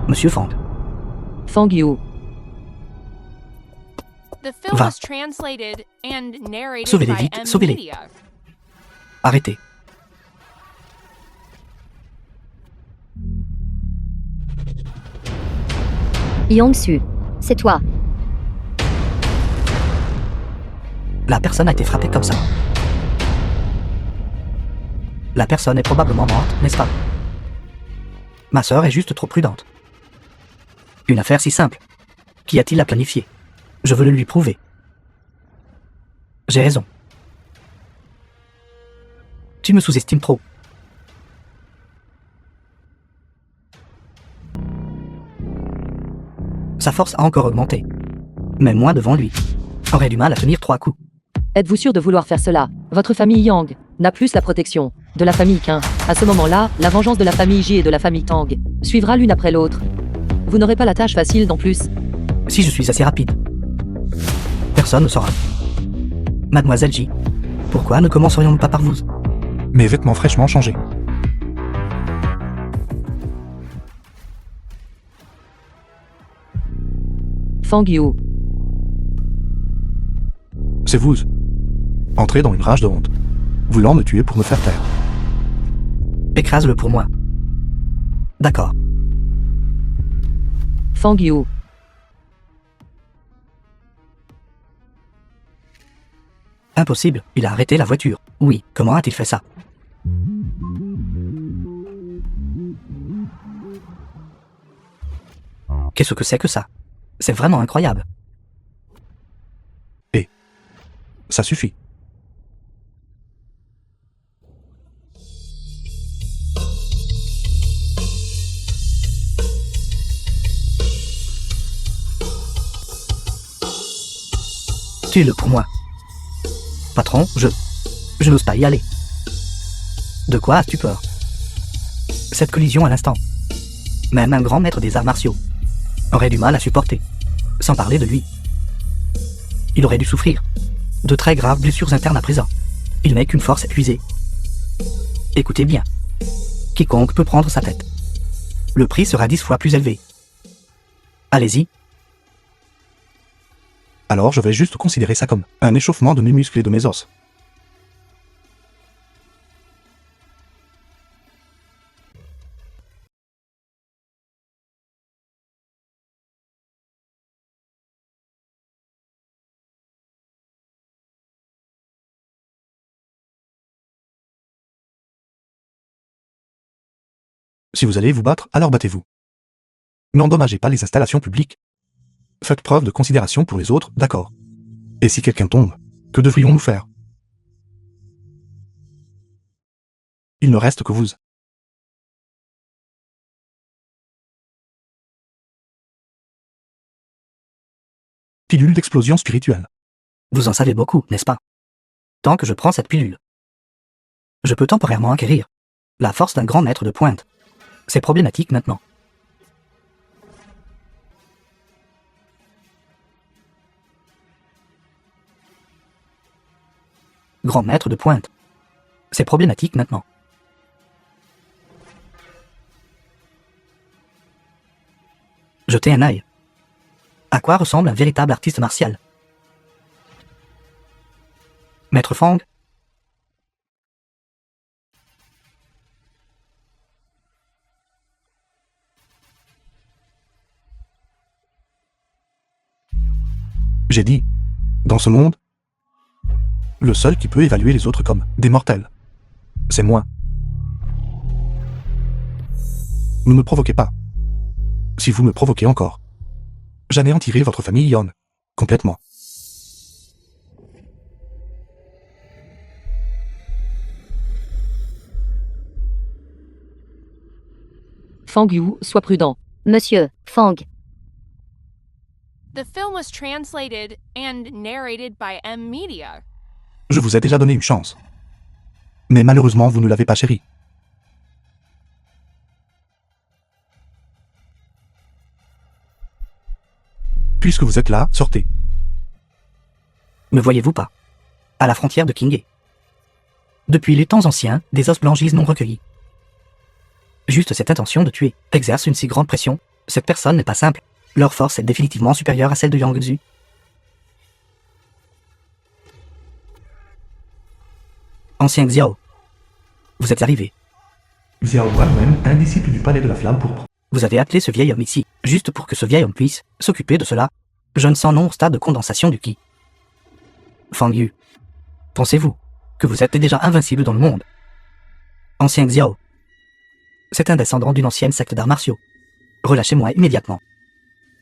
Monsieur Fang. Fang Yu. The film Va. was translated and narrated Sauvez-les by vite, M sauvez-les. Media. Arrêtez. Yang-Su, c'est toi. La personne a été frappée comme ça. La personne est probablement morte, n'est-ce pas? Ma sœur est juste trop prudente. Une affaire si simple. Qu'y a-t-il à planifier? Je veux le lui prouver. J'ai raison. Tu me sous-estimes trop. Sa force a encore augmenté. Même moi devant lui aurait du mal à tenir 3 coups. Êtes-vous sûr de vouloir faire cela? Votre famille Yang n'a plus la protection de la famille Qin. À ce moment-là, la vengeance de la famille Ji et de la famille Tang suivra l'une après l'autre. Vous n'aurez pas la tâche facile d'en plus. Si je suis assez rapide. Personne ne saura. Mademoiselle J, pourquoi ne commencerions-nous pas par vous? Mes vêtements fraîchement changés. Fang Yu. C'est vous. Entrez dans une rage de honte, voulant me tuer pour me faire taire. Écrase-le pour moi. D'accord. Fang Yu. Impossible, il a arrêté la voiture. Oui, comment a-t-il fait ça? Qu'est-ce que c'est que ça? C'est vraiment incroyable. Ça suffit. Tue-le pour moi. Patron, je n'ose pas y aller. De quoi as-tu peur? Cette collision à l'instant. Même un grand maître des arts martiaux aurait du mal à supporter. Sans parler de lui. Il aurait dû souffrir de très graves blessures internes à présent. Il n'est qu'une force épuisée. Écoutez bien. Quiconque peut prendre sa tête. Le prix sera 10 fois plus élevé. Allez-y. Alors je vais juste considérer ça comme un échauffement de mes muscles et de mes os. Si vous allez vous battre, alors battez-vous. N'endommagez pas les installations publiques. Faites preuve de considération pour les autres, d'accord. Et si quelqu'un tombe, que devrions-nous faire? Il ne reste que vous. Pilule d'explosion spirituelle. Vous en savez beaucoup, n'est-ce pas? Tant que je prends cette pilule, je peux temporairement acquérir la force d'un grand maître de pointe. C'est problématique maintenant. Grand maître de pointe. C'est problématique maintenant. Jetez un œil. À quoi ressemble un véritable artiste martial? Maître Fang? J'ai dit, dans ce monde, le seul qui peut évaluer les autres comme des mortels, c'est moi. Ne me provoquez pas. Si vous me provoquez encore, j'anéantirai votre famille Yon, complètement. Fang Yu, sois prudent. Monsieur Fang. The film was translated and narrated by M Media. Je vous ai déjà donné une chance. Mais malheureusement, vous ne l'avez pas chérie. Puisque vous êtes là, sortez. Ne voyez-vous pas? À la frontière de Qinghe. Depuis les temps anciens, des os blanchissent non recueillis. Juste cette intention de tuer exerce une si grande pression Cette personne n'est pas simple. Leur force est définitivement supérieure à celle de Yang Zhu. Ancien Xiao. Vous êtes arrivé. Xiao Guanwen, un disciple du palais de la flamme pourpre. Vous avez appelé ce vieil homme ici, juste pour que ce vieil homme puisse s'occuper de cela. Je ne sens non au stade de condensation du Qi. Fang Yu. Pensez-vous que vous êtes déjà invincible dans le monde? Ancien Xiao. C'est un descendant d'une ancienne secte d'arts martiaux. Relâchez-moi immédiatement.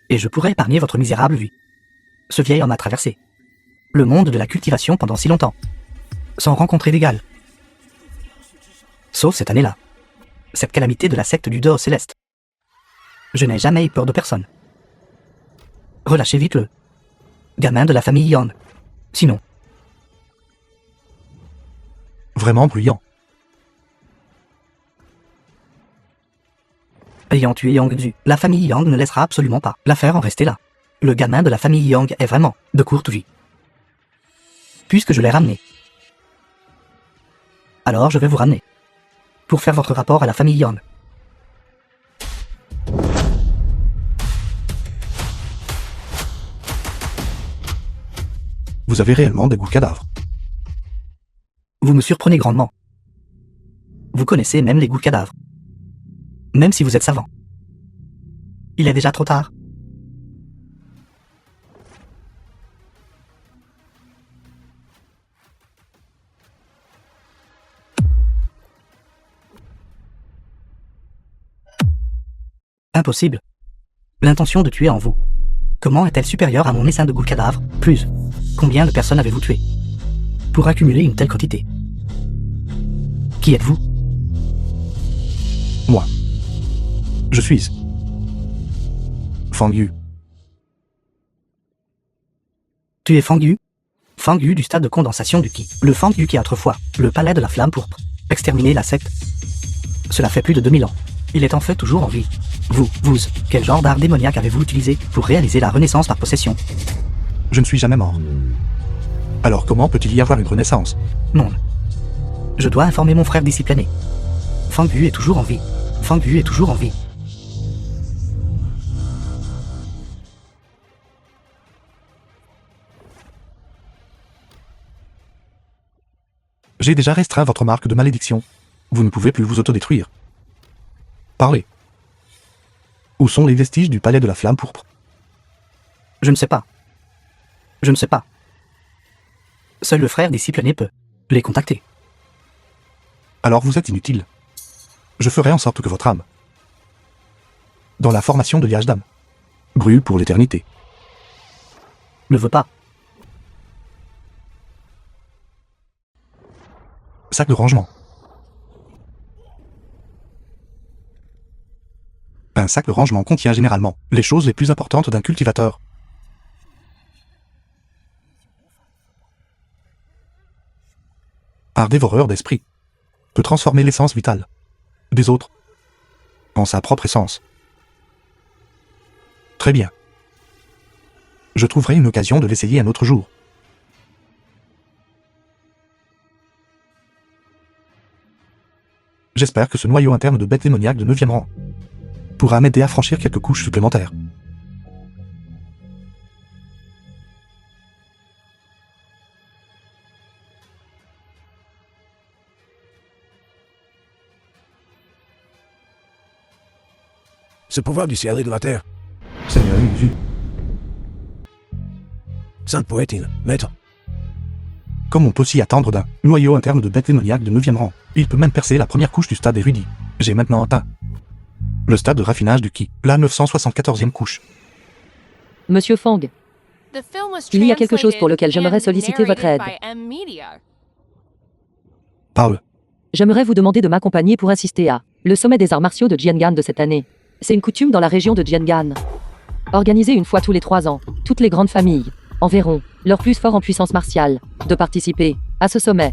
Et je pourrai épargner votre misérable vie. Ce vieil homme a traversé le monde de la cultivation pendant si longtemps, sans rencontrer d'égal. Sauf cette année-là. Cette calamité de la secte du dehors céleste. Je n'ai jamais eu peur de personne. Relâchez vite le gamin de la famille Yang. Sinon, Vraiment bruyant. ayant tué Yang Zhu, la famille Yang ne laissera absolument pas l'affaire en rester là. Le gamin de la famille Yang est vraiment de courte vie. Puisque je l'ai ramené, alors je vais vous ramener pour faire votre rapport à la famille Yang. Vous avez réellement des goûts cadavres. Vous me surprenez grandement. Vous connaissez même les goûts cadavres. Même si vous êtes savant. Il est déjà trop tard. Impossible. L'intention de tuer en vous. Comment est-elle supérieure à mon essaim de goût cadavre? Plus. Combien de personnes avez-vous tué pour accumuler une telle quantité? Qui êtes-vous? Moi. Je suis Fang Yu. Tu es Fang Yu? Fang Yu du stade de condensation du Qi. Le Fang Yu qui a autrefois le palais de la flamme pourpre. Exterminé la secte. Cela fait plus de 2000 ans. Il est en fait toujours en vie. Vous, quel genre d'art démoniaque avez-vous utilisé pour réaliser la renaissance par possession? Je ne suis jamais mort. Alors comment peut-il y avoir une renaissance? Non. Je dois informer mon frère discipliné. Fang Yu est toujours en vie. Fang Yu est toujours en vie. J'ai déjà restreint votre marque de malédiction. Vous ne pouvez plus vous autodétruire. Parlez. Où sont les vestiges du palais de la flamme pourpre? Je ne sais pas. Je ne sais pas. Seul le frère discipliné peut les contacter. Alors vous êtes inutile. Je ferai en sorte que votre âme, dans la formation de liage d'âme, brûle pour l'éternité. Ne veux pas. Sac de rangement. Un sac de rangement contient généralement les choses les plus importantes d'un cultivateur. Un dévoreur d'esprit peut transformer l'essence vitale des autres en sa propre essence. Très bien. Je trouverai une occasion de l'essayer un autre jour. J'espère que ce noyau interne de bête démoniaque de 9e rang pourra m'aider à franchir quelques couches supplémentaires. Ce pouvoir du ciel et de la terre, Seigneur Jésus, sainte poétine, maître. comme on peut s'y attendre d'un noyau interne de bête démoniaque de 9e rang, il peut même percer la première couche du stade érudit. J'ai maintenant atteint le stade de raffinage du Qi, la 974e couche. Monsieur Fang, The film was il y a quelque chose pour lequel translated j'aimerais and solliciter votre aide. narrated by M Media. Parle. J'aimerais vous demander de m'accompagner pour assister à le sommet des arts martiaux de Jiangan de cette année. C'est une coutume dans la région de Jiangan. Organisée une fois tous les 3 ans, toutes les grandes familles enverront leurs plus forts en puissance martiale de participer à ce sommet.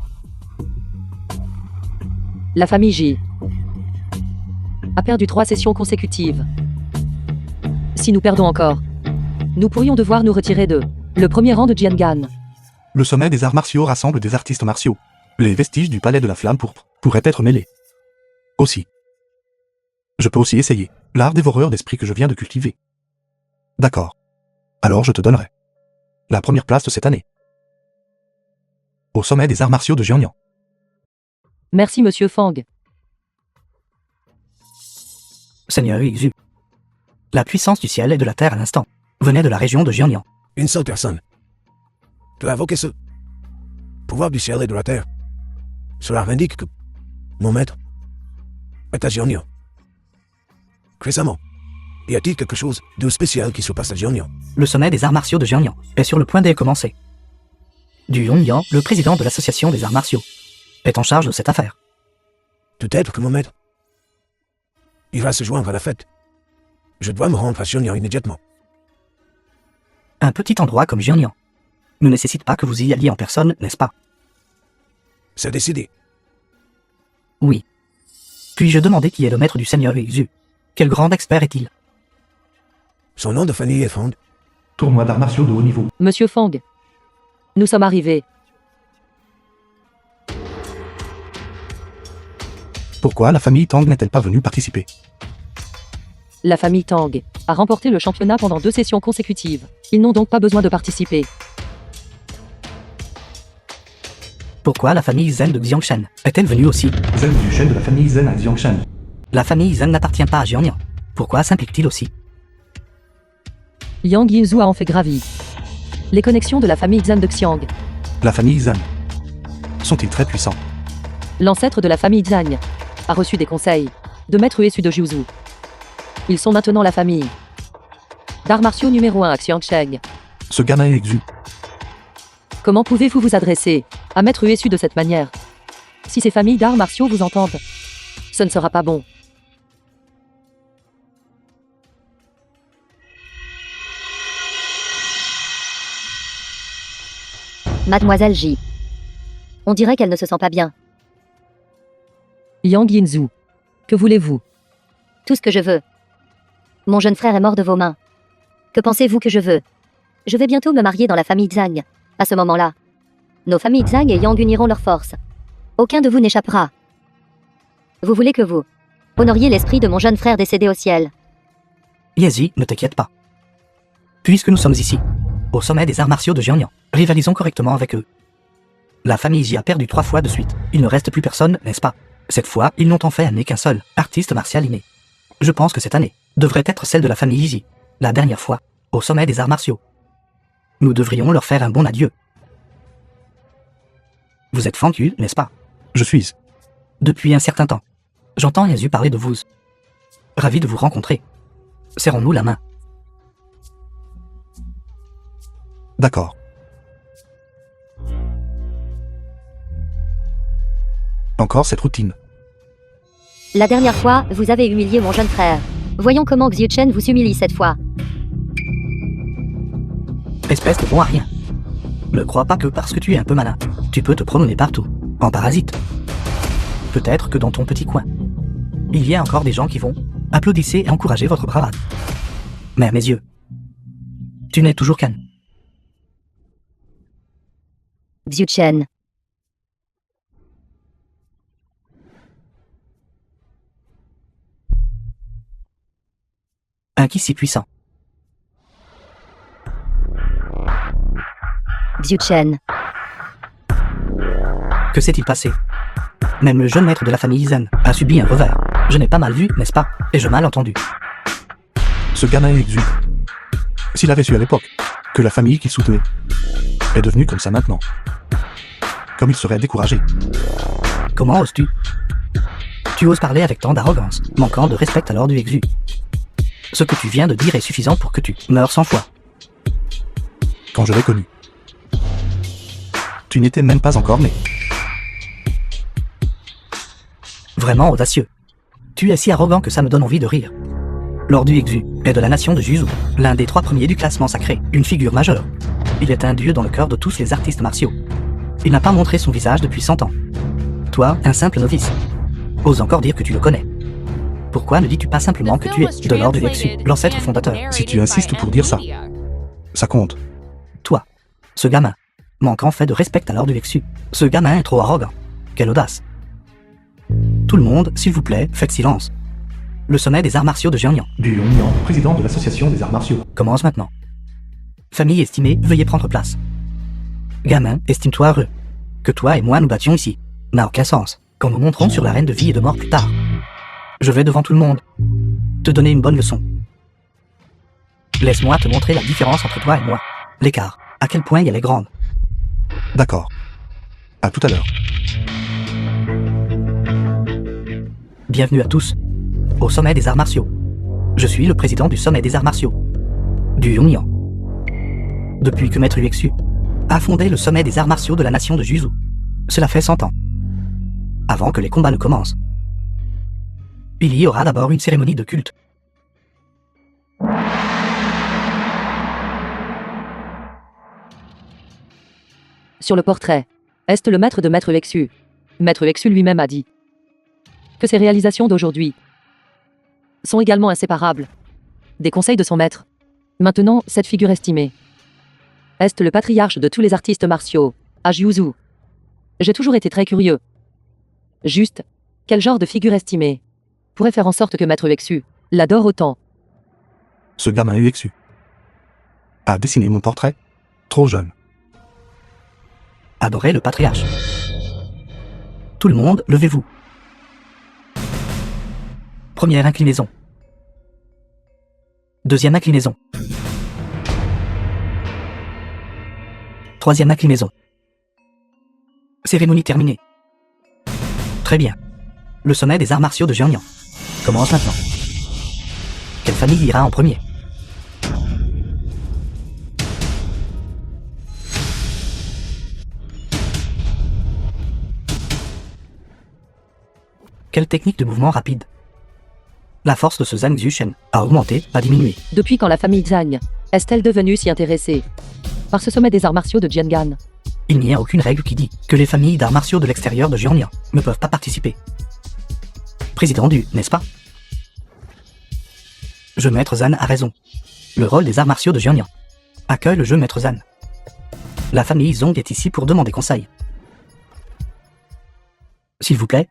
La famille J a perdu 3 sessions consécutives. Si nous perdons encore, nous pourrions devoir nous retirer de le premier rang de Jiangan. Le sommet des arts martiaux rassemble des artistes martiaux. Les vestiges du palais de la flamme pourpre pourraient être mêlés. Aussi. Je peux aussi essayer L'art dévoreur d'esprit que je viens de cultiver. D'accord. Alors je te donnerai la première place de cette année. Au sommet des arts martiaux de Jiangnan. Merci Monsieur Fang. Seigneur Xu. La puissance du ciel et de la terre à l'instant venait de la région de Jiangnan. Une seule personne. Tu as invoqué ce pouvoir du ciel et de la terre. Cela indique que mon maître est à Jiangnan. Récemment, y a-t-il quelque chose de spécial qui se passe à Jiangnan? Le sommet des arts martiaux de Jiangnan est sur le point de commencer. Du Yongyan, le président de l'association des arts martiaux, est en charge de cette affaire. Peut-être que mon maître il va se joindre à la fête. Je dois me rendre à Jiangnan immédiatement. Un petit endroit comme Jiangnan ne nécessite pas que vous y alliez en personne, n'est-ce pas? C'est décidé. Oui. Puis-je demander qui est le maître du Seigneur Xu? Quel grand expert est-il? Son nom de famille est Fang. Tournoi d'arts martiaux de haut niveau. Monsieur Fang. Nous sommes arrivés. Pourquoi la famille Tang n'est-elle pas venue participer? La famille Tang a remporté le championnat pendant 2 sessions consécutives. Ils n'ont donc pas besoin de participer. Pourquoi la famille Zen de Xiangshen est-elle venue aussi? Zen du chef de la famille Zen à Xiangshan. La famille Zen n'appartient pas à Jiangnan. Pourquoi s'implique-t-il aussi? Yang Yinzhu a en fait gravi les connexions de la famille Zan de Xiang, La famille Zen. Sont-ils très puissants? l'ancêtre de la famille Zhang, a reçu des conseils de maître Uesu de Jiuzhou. Ils sont maintenant la famille d'arts martiaux numéro 1 à Xiangsheng. Ce gamin est Xu. Comment pouvez-vous vous adresser à maître Uesu de cette manière? Si ces familles d'arts martiaux vous entendent, ce ne sera pas bon. Mademoiselle J. On dirait qu'elle ne se sent pas bien. Yang Yinzhu, que voulez-vous? Tout ce que je veux. Mon jeune frère est mort de vos mains. Que pensez-vous que je veux? Je vais bientôt me marier dans la famille Zhang. À ce moment-là, nos familles Zhang et Yang uniront leurs forces. Aucun de vous n'échappera. Vous voulez que vous honoriez l'esprit de mon jeune frère décédé au ciel. Yezi, ne t'inquiète pas. Puisque nous sommes ici, au sommet des arts martiaux de Jiangnan, rivalisons correctement avec eux. La famille Yi a perdu 3 fois de suite. Il ne reste plus personne, n'est-ce pas? Cette fois, ils n'ont en fait amené qu'un seul, artiste martial inné. Je pense que cette année devrait être celle de la famille Yi. La dernière fois, au sommet des arts martiaux. Nous devrions leur faire un bon adieu. Vous êtes Fang Yu, n'est-ce pas? Je suis. Depuis un certain temps. J'entends Yasu parler de vous. Ravi de vous rencontrer. Serrons-nous la main. D'accord. Encore cette routine. La dernière fois, vous avez humilié mon jeune frère. Voyons comment Xiu Chen vous humilie cette fois. Espèce de bon à rien. Ne crois pas que parce que tu es un peu malin, tu peux te promener partout, en parasite. Peut-être que dans ton petit coin, il y a encore des gens qui vont applaudissez et encourager votre bravade. Mais à mes yeux, tu n'es toujours qu'un. Xiu Chen. Un qui si puissant. Xiu Chen. Que s'est-il passé? Même le jeune maître de la famille Zen a subi un revers. Je n'ai pas mal vu, n'est-ce pas? Ai-je mal entendu? Ce gamin est Xu. S'il avait su à l'époque que la famille qu'il soutenait est devenue comme ça maintenant, comme il serait découragé. Comment oses-tu? Tu oses parler avec tant d'arrogance, manquant de respect à l'ordre du Xu. Ce que tu viens de dire est suffisant pour que tu meurs 100 fois. Quand je l'ai connu, tu n'étais même pas encore né. Vraiment audacieux. Tu es si arrogant que ça me donne envie de rire. Lord du Xu est de la nation de Juzhou, l'un des 3 premiers du classement sacré, une figure majeure. Il est un dieu dans le cœur de tous les artistes martiaux. Il n'a pas montré son visage depuis 100 ans. Toi, un simple novice. Ose encore dire que tu le connais. Pourquoi ne dis-tu pas simplement que tu es de Lord du Xu, l'ancêtre fondateur? Si tu insistes pour dire ça. Ça compte. Toi, ce gamin, manque en fait de respect à l'ordre du Xu. Ce gamin est trop arrogant. Quelle audace. Tout le monde, s'il vous plaît, faites silence. Le sommet des arts martiaux de Jiangnan Du Yongnian, président de l'association des arts martiaux. commence maintenant. Famille estimée, veuillez prendre place. Gamin, estime-toi heureux. Que toi et moi nous battions ici n'a aucun sens, quand nous monterons sur l'arène de vie et de mort plus tard. Je vais devant tout le monde te donner une bonne leçon. Laisse-moi te montrer la différence entre toi et moi. L'écart, à quel point elle est grande. D'accord. À tout à l'heure. Bienvenue à tous, au sommet des arts martiaux. Je suis le président du sommet des arts martiaux, du Yongnian. Depuis que Maître Yuexu a fondé le sommet des arts martiaux de la nation de Juzu, cela fait 100 ans. Avant que les combats ne commencent, il y aura d'abord une cérémonie de culte. Sur le portrait, est le maître de Maître Yuexu. Maître Yuexu lui-même a dit que ses réalisations d'aujourd'hui sont également inséparables des conseils de son maître. Maintenant, cette figure estimée est le patriarche de tous les artistes martiaux, à Jiuzhou. J'ai toujours été très curieux. Juste, quel genre de figure estimée pourrait faire en sorte que Maître Yuexu l'adore autant? Ce gamin Yuexu a dessiné mon portrait trop jeune. Adorez le patriarche. Tout le monde, levez-vous. Première inclinaison. Deuxième inclinaison. Troisième inclinaison. Cérémonie terminée. Très bien. Le sommet des arts martiaux de Jiangnan commence maintenant. Quelle famille ira en premier? Quelle technique de mouvement rapide? La force de ce Zhang Zhuchen a augmenté, pas diminué. Depuis quand la famille Zhang est-elle devenue si intéressée par ce sommet des arts martiaux de Jiangan? Il n'y a aucune règle qui dit que les familles d'arts martiaux de l'extérieur de Jiangnan ne peuvent pas participer. Président du, n'est-ce pas? Je Maître Zhan a raison. Le rôle des arts martiaux de Jiangnan accueille le jeu Maître Zhan. La famille Zong est ici pour demander conseil. S'il vous plaît.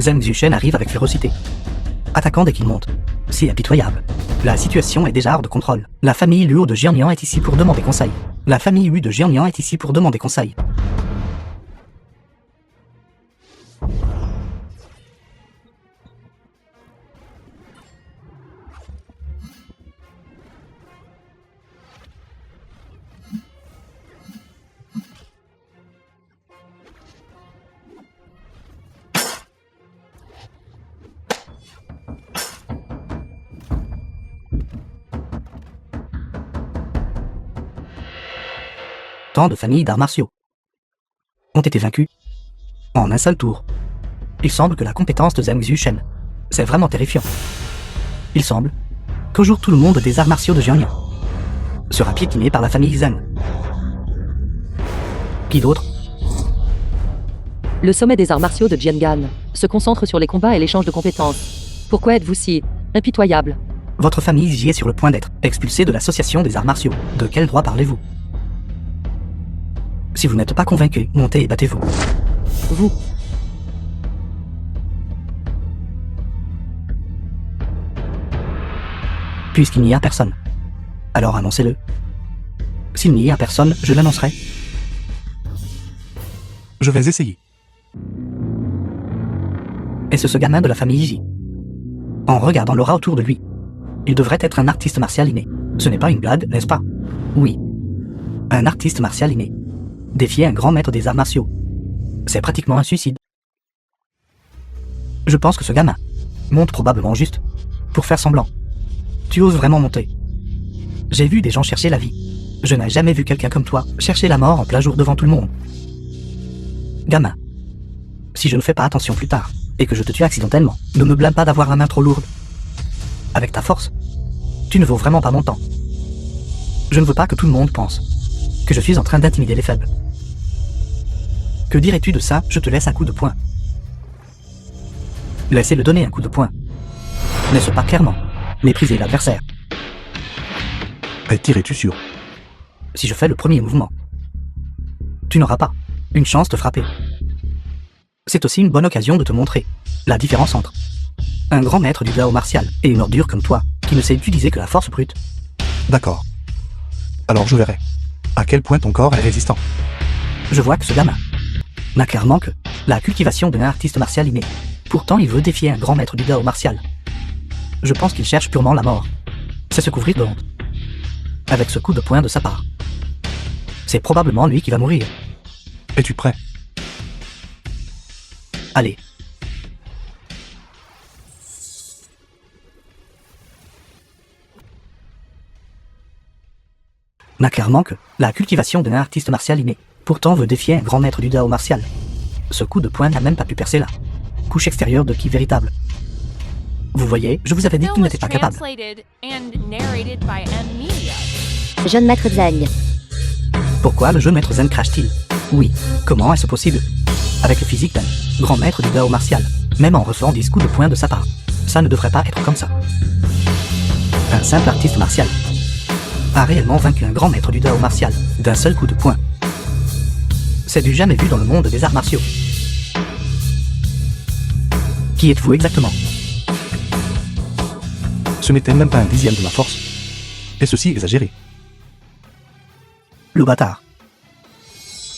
Zhang Zhuchen arrive avec férocité, attaquant dès qu'il monte. C'est impitoyable. La situation est déjà hors de contrôle. La famille Luo de Jiangnan est ici pour demander conseil. La famille Yu de Jiangnan est ici pour demander conseil. Tant de familles d'arts martiaux ont été vaincues en un seul tour. Il semble que la compétence de Zhang Zhuchen, c'est vraiment terrifiant. Il semble qu'au jour tout le monde des arts martiaux de Jiangnan sera piétiné par la famille Zhang. Qui d'autre? Le sommet des arts martiaux de Jiangan se concentre sur les combats et l'échange de compétences. Pourquoi êtes-vous si impitoyable? Votre famille y est sur le point d'être expulsée de l'association des arts martiaux. De quel droit parlez-vous? Si vous n'êtes pas convaincu, montez et battez-vous. Vous. Puisqu'il n'y a personne, alors annoncez-le. S'il n'y a personne, je l'annoncerai. Je vais essayer. Est-ce ce gamin de la famille Yi? En regardant l'aura autour de lui, il devrait être un artiste martial inné. Ce n'est pas une blague, n'est-ce pas? Oui. Un artiste martial inné. Défier un grand maître des arts martiaux. C'est pratiquement un suicide. Je pense que ce gamin monte probablement juste pour faire semblant. Tu oses vraiment monter? J'ai vu des gens chercher la vie. Je n'ai jamais vu quelqu'un comme toi chercher la mort en plein jour devant tout le monde. Gamin, si je ne fais pas attention plus tard, et que je te tue accidentellement, ne me blâme pas d'avoir la main trop lourde. avec ta force. Tu ne vaux vraiment pas mon temps. Je ne veux pas que tout le monde pense que je suis en train d'intimider les faibles. Que dirais-tu de ça? Je te laisse un coup de poing. Laissez-le donner un coup de poing. N'est-ce pas clairement mépriser l'adversaire? Et tirais-tu sûr? Si je fais le premier mouvement, tu n'auras pas une chance de frapper. C'est aussi une bonne occasion de te montrer la différence entre un grand maître du Dao martial et une ordure comme toi, qui ne sait utiliser que la force brute. D'accord. Alors je verrai à quel point ton corps est résistant. Je vois que ce gamin n'a clairement que la cultivation d'un artiste martial inné. Pourtant, il veut défier un grand maître du Dao martial. Je pense qu'il cherche purement la mort. C'est se couvrir de honte. Avec ce coup de poing de sa part. C'est probablement lui qui va mourir. Es-tu prêt? Allez. N'a clairement que la cultivation d'un artiste martial inné. Pourtant veut défier un grand maître du Dao martial. Ce coup de poing n'a même pas pu percer la couche extérieure de ki véritable. Vous voyez, je vous avais dit Film qu'il was n'était pas capable. translated and narrated by M. Media. Jeune maître Zhang. Pourquoi le jeune maître Zen crache-t-il? Oui, comment est-ce possible? Avec le physique d'un grand maître du Dao martial, même en recevant 10 coups de poing de sa part, ça ne devrait pas être comme ça. Un simple artiste martial a réellement vaincu un grand maître du Dao martial d'un seul coup de poing. C'est du jamais vu dans le monde des arts martiaux. Qui êtes-vous exactement? Ce n'était même pas un dixième de ma force. Et ceci exagéré. Le bâtard.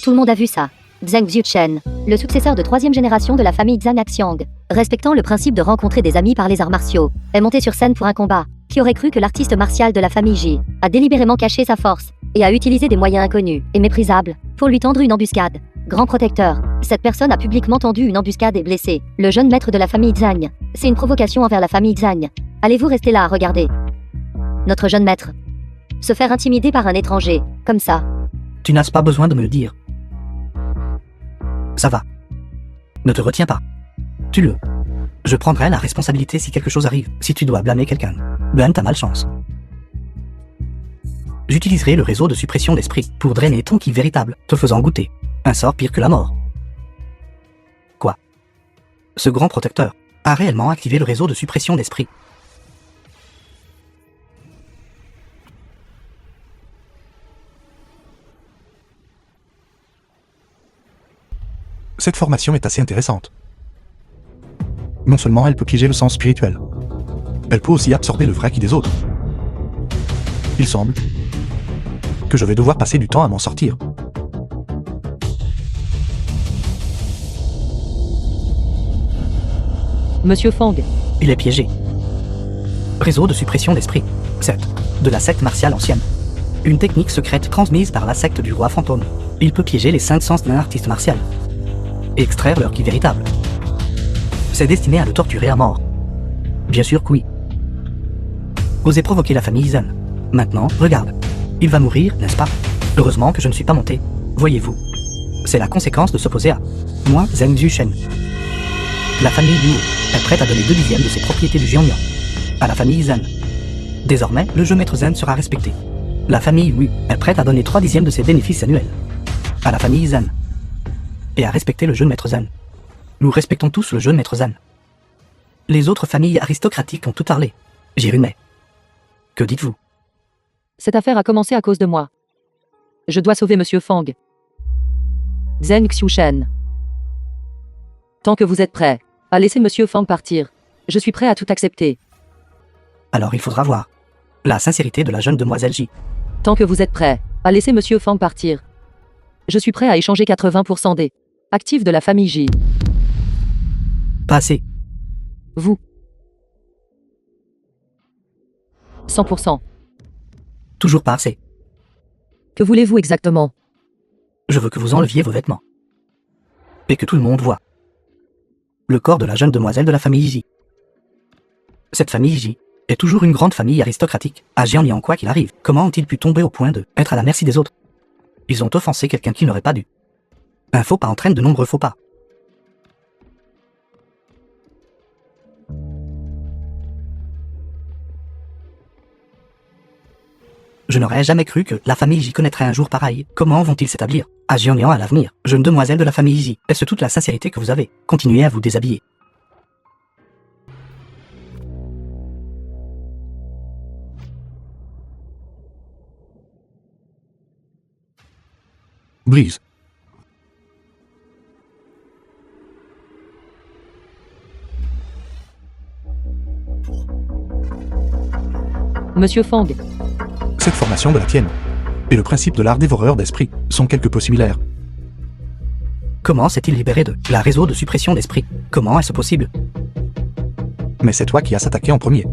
Tout le monde a vu ça. Zhang Xiuchen, le successeur de 3e génération de la famille Zhang Axiang, respectant le principe de rencontrer des amis par les arts martiaux, est monté sur scène pour un combat. Qui aurait cru que l'artiste martial de la famille Ji a délibérément caché sa force et a utilisé des moyens inconnus et méprisables pour lui tendre une embuscade? Grand protecteur, cette personne a publiquement tendu une embuscade et blessé le jeune maître de la famille Zhang. C'est une provocation envers la famille Zhang. Allez-vous rester là à regarder notre jeune maître se faire intimider par un étranger, comme ça? Tu n'as pas besoin de me le dire. Ça va. Ne te retiens pas. Tue-le. Je prendrai la responsabilité si quelque chose arrive. Si tu dois blâmer quelqu'un, ben t'as malchance. J'utiliserai le réseau de suppression d'esprit pour drainer ton ki véritable, te faisant goûter un sort pire que la mort. Quoi? Ce grand protecteur a réellement activé le réseau de suppression d'esprit. Cette formation est assez intéressante. Non seulement elle peut piéger le sens spirituel, elle peut aussi absorber le vrai qui des autres. Il semble que je vais devoir passer du temps à m'en sortir. Monsieur Fang, Il est piégé. Réseau de suppression d'esprit. 7. De la secte martiale ancienne. Une technique secrète transmise par la secte du roi fantôme. Il peut piéger les 5 sens d'un artiste martial. Et extraire leur ki véritable. C'est destiné à le torturer à mort. Bien sûr que oui. Osez provoquer la famille Zen. Maintenant, regarde. Il va mourir, n'est-ce pas? Heureusement que je ne suis pas monté. Voyez-vous. C'est la conséquence de s'opposer à moi, Zhang Xiuchen. La famille Liu est prête à donner 2/10 de ses propriétés du Jiangyang à la famille Zen. Désormais, le jeu maître Zen sera respecté. La famille Wu est prête à donner 3/10 de ses bénéfices annuels à la famille Zen et à respecter le jeu maître Zen. Nous respectons tous le jeu maître Zen. Les autres familles aristocratiques ont tout parlé. Jirumei. Que dites-vous? cette affaire a commencé à cause de moi. Je dois sauver Monsieur Fang. Zheng Xiushen. Tant que vous êtes prêt à laisser Monsieur Fang partir, je suis prêt à tout accepter. Alors il faudra voir la sincérité de la jeune demoiselle J. Tant que vous êtes prêt à laisser Monsieur Fang partir, je suis prêt à échanger 80% des actifs de la famille J. Pas assez. Vous. 100%. Toujours pas assez. Que voulez-vous exactement? Je veux que vous enleviez vos vêtements. Et que tout le monde voit le corps de la jeune demoiselle de la famille J. Cette famille J est toujours une grande famille aristocratique, à Jianliang quoi qu'il arrive. Comment ont-ils pu tomber au point de être à la merci des autres? Ils ont offensé quelqu'un qui n'aurait pas dû. Un faux pas entraîne de nombreux faux pas. Je n'aurais jamais cru que la famille J connaîtrait un jour pareil. Comment vont-ils s'établir à Jiangyan à l'avenir? Jeune demoiselle de la famille J, est-ce toute la sincérité que vous avez? Continuez à vous déshabiller. Brise. Monsieur Fang, Cette formation de la tienne et le principe de l'art dévoreur d'esprit sont quelque peu similaires. Comment s'est-il libéré de la réseau de suppression d'esprit? Comment est-ce possible? Mais c'est toi qui as s'attaqué en premier.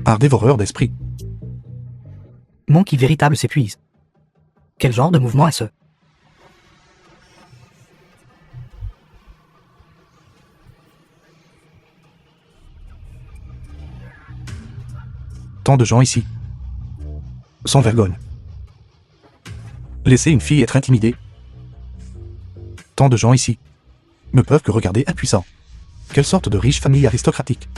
Art dévoreur d'esprit. Mon qui véritable s'épuise. Quel genre de mouvement est-ce? Tant de gens ici. Sans vergogne. Laisser une fille être intimidée. Tant de gens ici ne peuvent que regarder impuissants. Quelle sorte de riche famille aristocratique?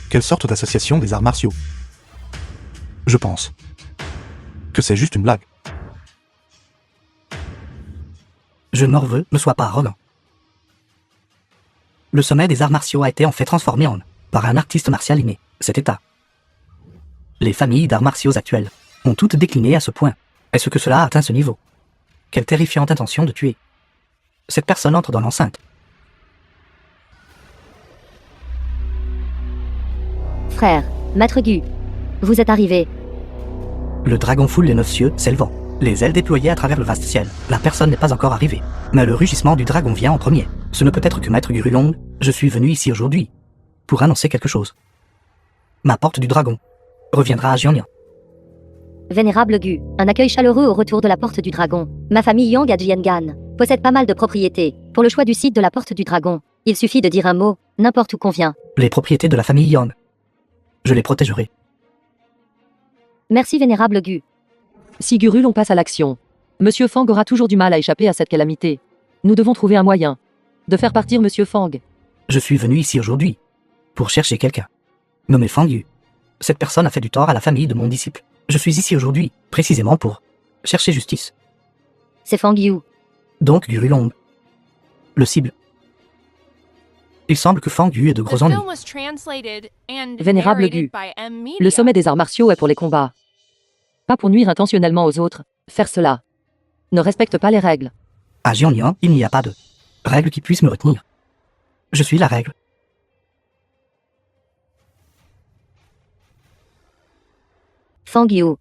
Quelle sorte d'association des arts martiaux? Je pense que c'est juste une blague. Je m'en veux, ne sois pas arrogant. Le sommet des arts martiaux a été en fait transformé en par un artiste martial inné. Cet état. Les familles d'arts martiaux actuelles ont toutes décliné à ce point. Est-ce que cela a atteint ce niveau? Quelle terrifiante intention de tuer. Cette personne entre dans l'enceinte. Frère, Maître Gu. Vous êtes arrivé. Le dragon foule les 9 cieux, s'élevant. Les ailes déployées à travers le vaste ciel. La personne n'est pas encore arrivée. Mais le rugissement du dragon vient en premier. Ce ne peut être que Maître Gurulong. Je suis venu ici aujourd'hui pour annoncer quelque chose. Ma porte du dragon reviendra à Jiangyan. Vénérable Gu, un accueil chaleureux au retour de la Porte du Dragon. Ma famille Yang à Jiangan possède pas mal de propriétés. Pour le choix du site de la Porte du Dragon, il suffit de dire un mot, n'importe où convient. Les propriétés de la famille Yang. Je les protégerai. Merci Vénérable Gu. si Gurul on passe à l'action. Monsieur Fang aura toujours du mal à échapper à cette calamité. Nous devons trouver un moyen de faire partir Monsieur Fang. Je suis venu ici aujourd'hui pour chercher quelqu'un. Nommé Fang Yu. Cette personne a fait du tort à la famille de mon disciple. Je suis ici aujourd'hui, précisément pour chercher justice. C'est Fang Yu. Donc Gurulong. Le cible. Il semble que Fang Yu ait de The gros ennuis. film was translated and Vénérable narrated Gu. by M. Media. Le sommet des arts martiaux est pour les combats. Pas pour nuire intentionnellement aux autres. Faire cela ne respecte pas les règles. À Jiangyan, il n'y a pas de règle qui puisse me retenir. Je suis la règle. Fang Yu.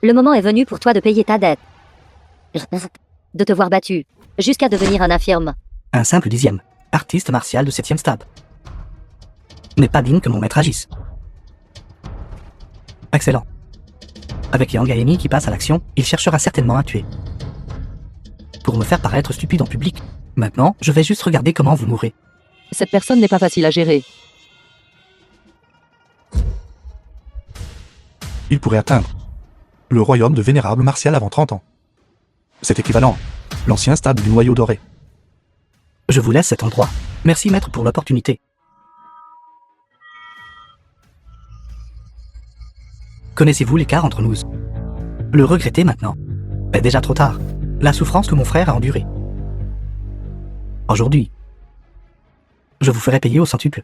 Le moment est venu pour toi de payer ta dette. De te voir battu, jusqu'à devenir un infirme. Un simple 10e, artiste martial de 7e stade. N'est pas digne que mon maître agisse. Excellent. Avec Yang Gaemi qui passe à l'action, il cherchera certainement à tuer. Pour me faire paraître stupide en public. Maintenant, je vais juste regarder comment vous mourrez. Cette personne n'est pas facile à gérer. Il pourrait atteindre le royaume de Vénérable Martial avant 30 ans. C'est équivalent. L'ancien stade du noyau doré. Je vous laisse cet endroit. Merci maître pour l'opportunité. Connaissez-vous l'écart entre nous? Le regretter maintenant est déjà trop tard. La souffrance que mon frère a endurée. Aujourd'hui, je vous ferai payer au centuple.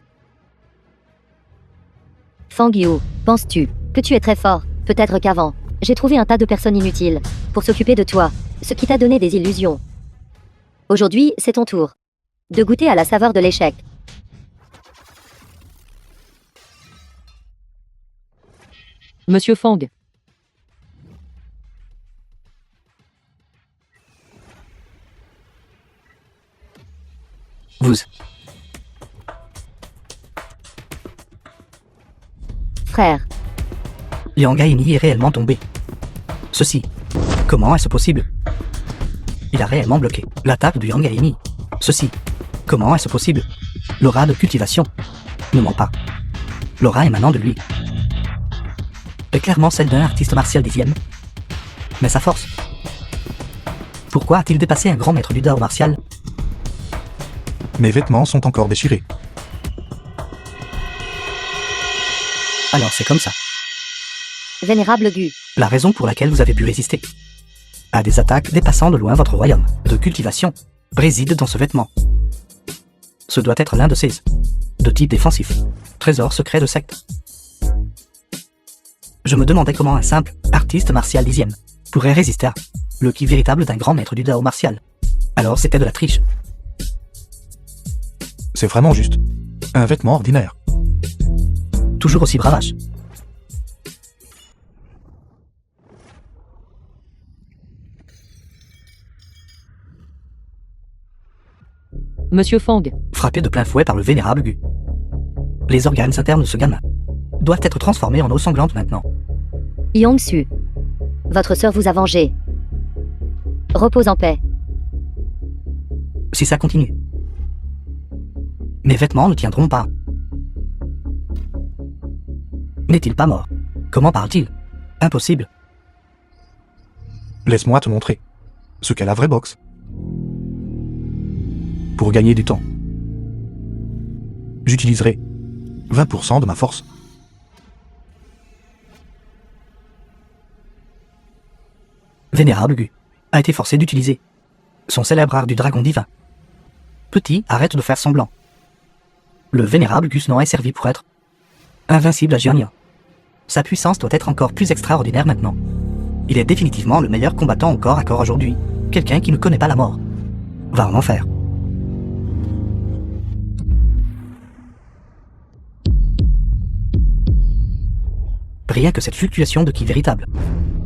Fang Yu, penses-tu que tu es très fort? Peut-être qu'avant, j'ai trouvé un tas de personnes inutiles pour s'occuper de toi, ce qui t'a donné des illusions. Aujourd'hui, c'est ton tour de goûter à la saveur de l'échec. Monsieur Fang. Vous. Frère, Yang Gaemi est réellement tombé. Ceci. Comment est-ce possible? Il a réellement bloqué l'attaque du Yang Gaemi. Ceci. Comment est-ce possible? L'aura de cultivation ne ment pas. L'aura émanant de lui est clairement celle d'un artiste martial 10e. Mais sa force. Pourquoi a-t-il dépassé un grand maître du Dao martial? Mes vêtements sont encore déchirés. Alors c'est comme ça. Vénérable Gu. La raison pour laquelle vous avez pu résister à des attaques dépassant de loin votre royaume de cultivation réside dans ce vêtement. Ce doit être l'un de ces de type défensif, trésor secret de secte. Je me demandais comment un simple artiste martial dixième pourrait résister à le ki véritable d'un grand maître du Dao martial. Alors c'était de la triche. C'est vraiment juste. Un vêtement ordinaire. Toujours aussi bravache. Monsieur Fang, Frappé de plein fouet par le vénérable Gu. Les organes internes de ce gamin doivent être transformés en eau sanglante maintenant. Yongsu. Votre sœur vous a vengé. Repose en paix. Si ça continue, mes vêtements ne tiendront pas. N'est-il pas mort? Comment parle-t-il? Impossible. Laisse-moi te montrer ce qu'est la vraie boxe. Pour gagner du temps, j'utiliserai 20% de ma force. Vénérable Gu a été forcé d'utiliser son célèbre art du dragon divin. Petit, arrête de faire semblant. Le vénérable Gus n'en est servi pour être invincible à Jianya. Sa puissance doit être encore plus extraordinaire maintenant. Il est définitivement le meilleur combattant au corps à corps aujourd'hui. Quelqu'un qui ne connaît pas la mort va en enfer. Rien que cette fluctuation de ki véritable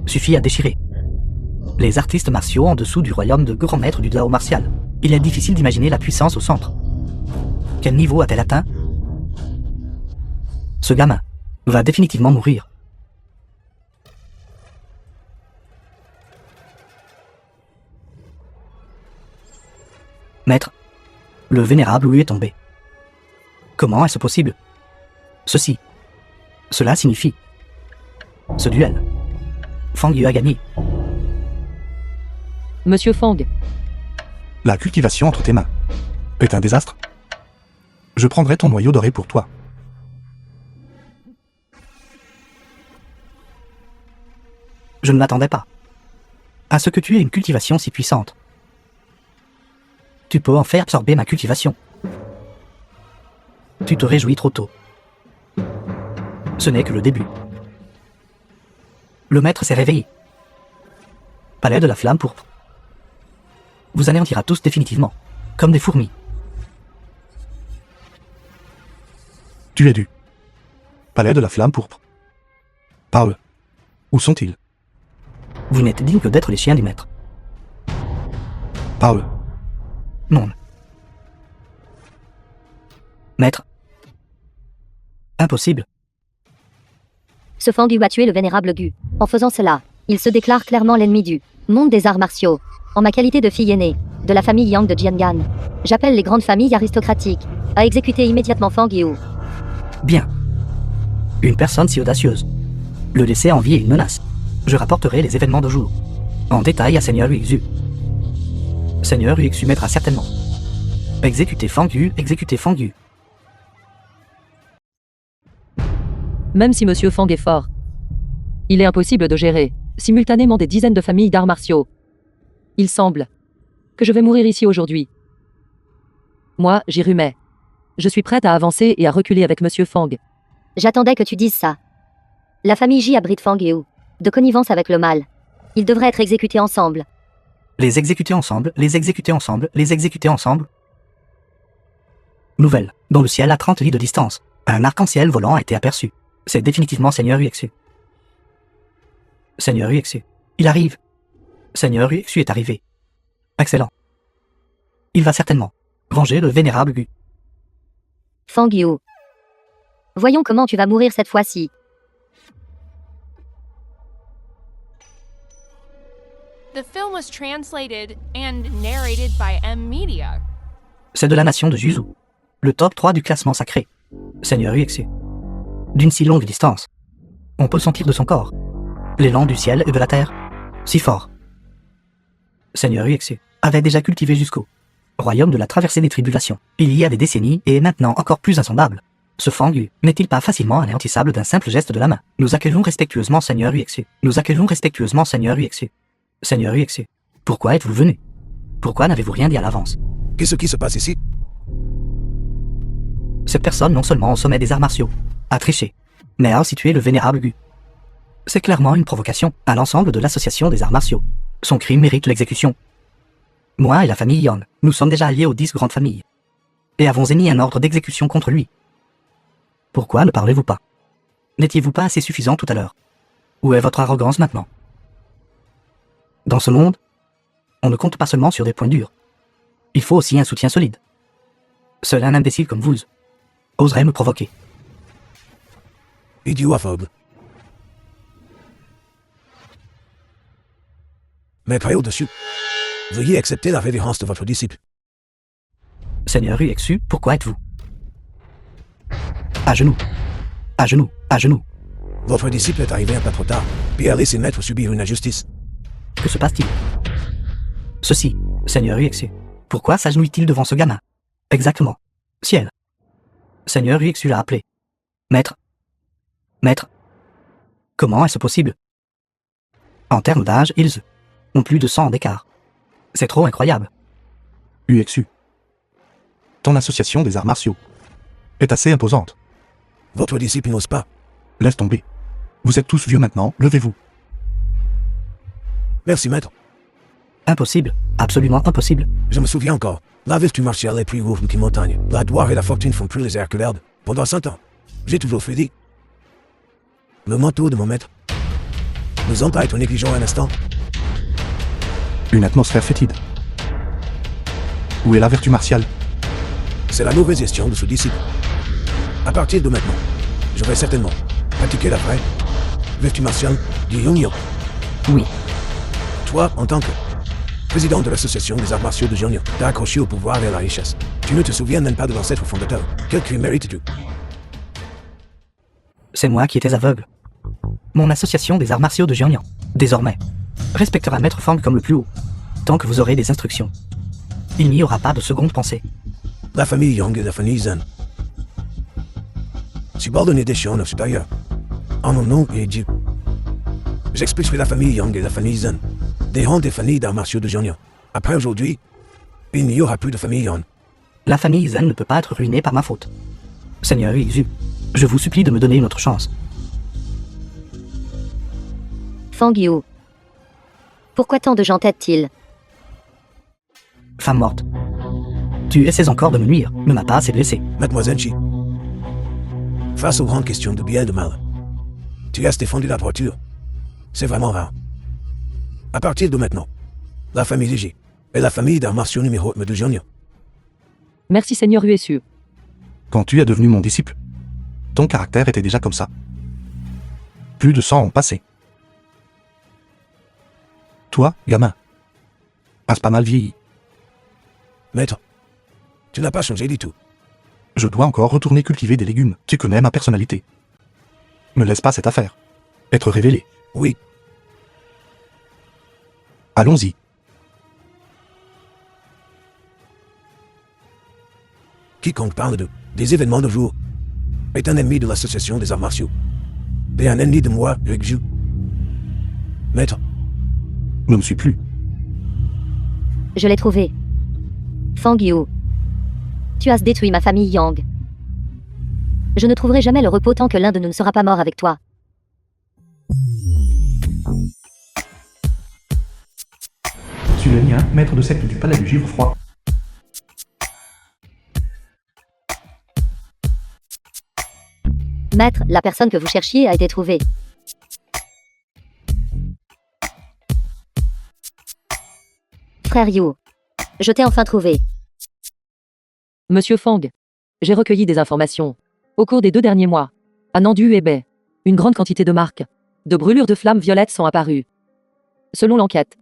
suffit à déchirer les artistes martiaux en dessous du royaume de grand maître du Dao martial. Il est difficile d'imaginer la puissance au centre. Quel niveau a-t-elle atteint? Ce gamin va définitivement mourir. Maître, le vénérable Wu est tombé. Comment est-ce possible? Cela signifie ce duel. Fang Yu a gagné. Monsieur Fang, La cultivation entre tes mains est un désastre. Je prendrai ton noyau doré pour toi. Je ne m'attendais pas à ce que tu aies une cultivation si puissante. Tu peux en faire absorber ma cultivation. Tu te réjouis trop tôt. Ce n'est que le début. Le maître s'est réveillé. Palais de la flamme pourpre vous anéantira tous définitivement, comme des fourmis. Tu es dû. Palais de la flamme pourpre. Parle. Où sont-ils? Vous n'êtes digne que d'être les chiens du maître. Parle. Non. Maître. Impossible. Ce Fang Yu a tué le vénérable Gu. En faisant cela, il se déclare clairement l'ennemi du monde des arts martiaux. En ma qualité de fille aînée de la famille Yang de Jiangan, j'appelle les grandes familles aristocratiques à exécuter immédiatement Fang Yu. Bien. Une personne si audacieuse. Le laisser en vie est une menace. Je rapporterai les événements de jour en détail à Seigneur Uixu. Seigneur Uixu mettra certainement. Exécutez Fang Yu, exécutez Fang Yu. même si Monsieur Fang est fort, il est impossible de gérer simultanément des dizaines de familles d'arts martiaux. Il semble que je vais mourir ici aujourd'hui. Moi, Jirumei. Je suis prête à avancer et à reculer avec Monsieur Fang. J'attendais que tu dises ça. La famille J abrite Fang Yu, de connivence avec le mal. Ils devraient être exécutés ensemble. Les exécuter ensemble, les exécuter ensemble, les exécuter ensemble. Nouvelle. Dans le ciel à 30 lits de distance, un arc-en-ciel volant a été aperçu. C'est définitivement Seigneur Uixu. Seigneur Uixu. Il arrive. Seigneur Uixu est arrivé. Excellent. Il va certainement venger le vénérable Gu. Fang Yu. Voyons comment tu vas mourir cette fois-ci. The film was translated and narrated by M Media. C'est de la nation de Juzu. Le top 3 du classement sacré. Seigneur Uixu. D'une si longue distance, on peut sentir de son corps l'élan du ciel et de la terre, si fort. Seigneur Uixu avait déjà cultivé jusqu'au royaume de la traversée des tribulations. Il y a des décennies et est maintenant encore plus insondable. Ce Fangu n'est-il pas facilement anéantissable d'un simple geste de la main? Nous accueillons respectueusement Seigneur Uexu. Nous accueillons respectueusement Seigneur Uexu. Seigneur Uexu, pourquoi êtes-vous venu? Pourquoi n'avez-vous rien dit à l'avance? Qu'est-ce qui se passe ici? Cette personne, non seulement au sommet des arts martiaux, a triché, mais a aussi tué le vénérable Gu. C'est clairement une provocation à l'ensemble de l'association des arts martiaux. Son crime mérite l'exécution. Moi et la famille Yang, nous sommes déjà alliés aux 10 grandes familles, et avons émis un ordre d'exécution contre lui. Pourquoi ne parlez-vous pas? N'étiez-vous pas assez suffisant tout à l'heure? Où est votre arrogance maintenant? Dans ce monde, on ne compte pas seulement sur des points durs. Il faut aussi un soutien solide. Seul un imbécile comme vous oserait me provoquer. Idiot aveugle. Mais près au-dessus, veuillez accepter la révérence de votre disciple. Seigneur Uexu, pourquoi êtes-vous? À genoux. À genoux. À genoux. Votre disciple est arrivé un peu trop tard, puis a laissé maître subir une injustice. Que se passe-t-il? Ceci, Seigneur Uexu. Pourquoi s'agenouille-t-il devant ce gamin? Exactement. Ciel. Seigneur Uexu l'a appelé. Maître. Maître. Comment est-ce possible? En termes d'âge, ils ont plus de 100 ans d'écart. C'est trop incroyable. UXU. Ton association des arts martiaux est assez imposante. Votre disciple n'ose pas. Laisse tomber. Vous êtes tous vieux maintenant, levez-vous. Merci, maître. Impossible. Absolument impossible. Je me souviens encore. La vertu martiale est plus lourde qu'une montagne. La gloire et la fortune font plus les airs que l'herbe. Pendant 100 ans, j'ai toujours fait dit. Le manteau de mon maître nous ont pas être négligents un instant. Une atmosphère fétide. Où est la vertu martiale? C'est la mauvaise gestion de ce disciple. À partir de maintenant, je vais certainement pratiquer la vraie vertu martiale du Yongyo. Oui. Toi, en tant que président de l'association des arts martiaux de Jiangyo, t'as accroché au pouvoir et à la richesse. Tu ne te souviens même pas de l'ancêtre fondateur. Quel crime mérites-tu? C'est moi qui étais aveugle. Mon association des arts martiaux de Jiangyan, désormais, respectera Maître Fang comme le plus haut, tant que vous aurez des instructions. Il n'y aura pas de seconde pensée. La famille Yang et la famille Zen. Subordonnés des chiens supérieurs. En mon nom et Dieu. J'expulserai la famille Yang et la famille Zen des rangs des familles d'arts martiaux de Jiangyo. Après aujourd'hui, il n'y aura plus de famille Yang. La famille Zen ne peut pas être ruinée par ma faute. Seigneur Izu, je vous supplie de me donner une autre chance. Fang Yu. Pourquoi tant de gens t'aident-ils? Femme morte. Tu essaies encore de me nuire, ne m'a pas assez blessé. Mademoiselle Chi, face aux grandes questions de bien et de mal, tu as défendu la droiture. C'est vraiment rare. À partir de maintenant, la famille Léger est la famille d'arts martiaux numéro 1 de Jiangyo. Merci Seigneur Uesu. Quand tu es devenu mon disciple, ton caractère était déjà comme ça. Plus de 100 ont passé. Toi, gamin, as pas mal vieilli. Maître, tu n'as pas changé du tout. Je dois encore retourner cultiver des légumes. Tu connais ma personnalité. Me laisse pas cette affaire être révélée. Oui, Allons-y. quiconque parle des événements de jour est un ennemi de l'association des arts martiaux. Et un ennemi de moi, Rikju. Maître, Ne me suis plus. Je l'ai trouvé. Fang Yu. Tu as détruit ma famille Yang. Je ne trouverai jamais le repos tant que l'un de nous ne sera pas mort avec toi. Tu es le mien, maître de secte du palais du givre froid. Maître, la personne que vous cherchiez a été trouvée. Frère Yu. Je t'ai enfin trouvé. Monsieur Fang. J'ai recueilli des informations. Au cours des 2 derniers mois, à Nandu et Bay, une grande quantité de marques de brûlures de flammes violettes sont apparues. Selon l'enquête,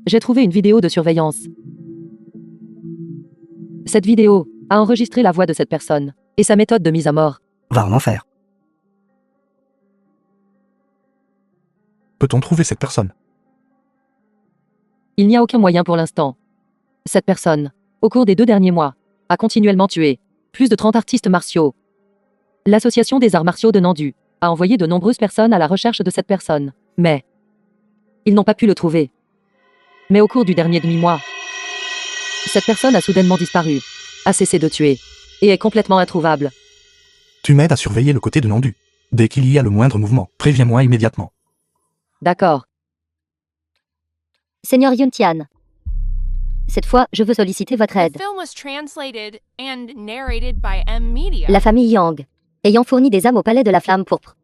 j'ai trouvé une vidéo de surveillance. Cette vidéo a enregistré la voix de cette personne et sa méthode de mise à mort. Va en enfer. Peut-on trouver cette personne? Il n'y a aucun moyen pour l'instant. Cette personne, au cours des 2 derniers mois, a continuellement tué plus de 30 artistes martiaux L'association des arts martiaux de Nandu a envoyé de nombreuses personnes à la recherche de cette personne. Mais ils n'ont pas pu le trouver. Mais au cours du dernier demi-mois, cette personne a soudainement disparu, a cessé de tuer, et est complètement introuvable. Tu m'aides à surveiller le côté de Nandu. Dès qu'il y a le moindre mouvement, préviens-moi immédiatement. D'accord. Seigneur Yuntian. Cette fois, je veux solliciter votre The aide. film was translated and narrated by M Media. La famille Yang, ayant fourni des âmes au palais de la Flamme Pourpre.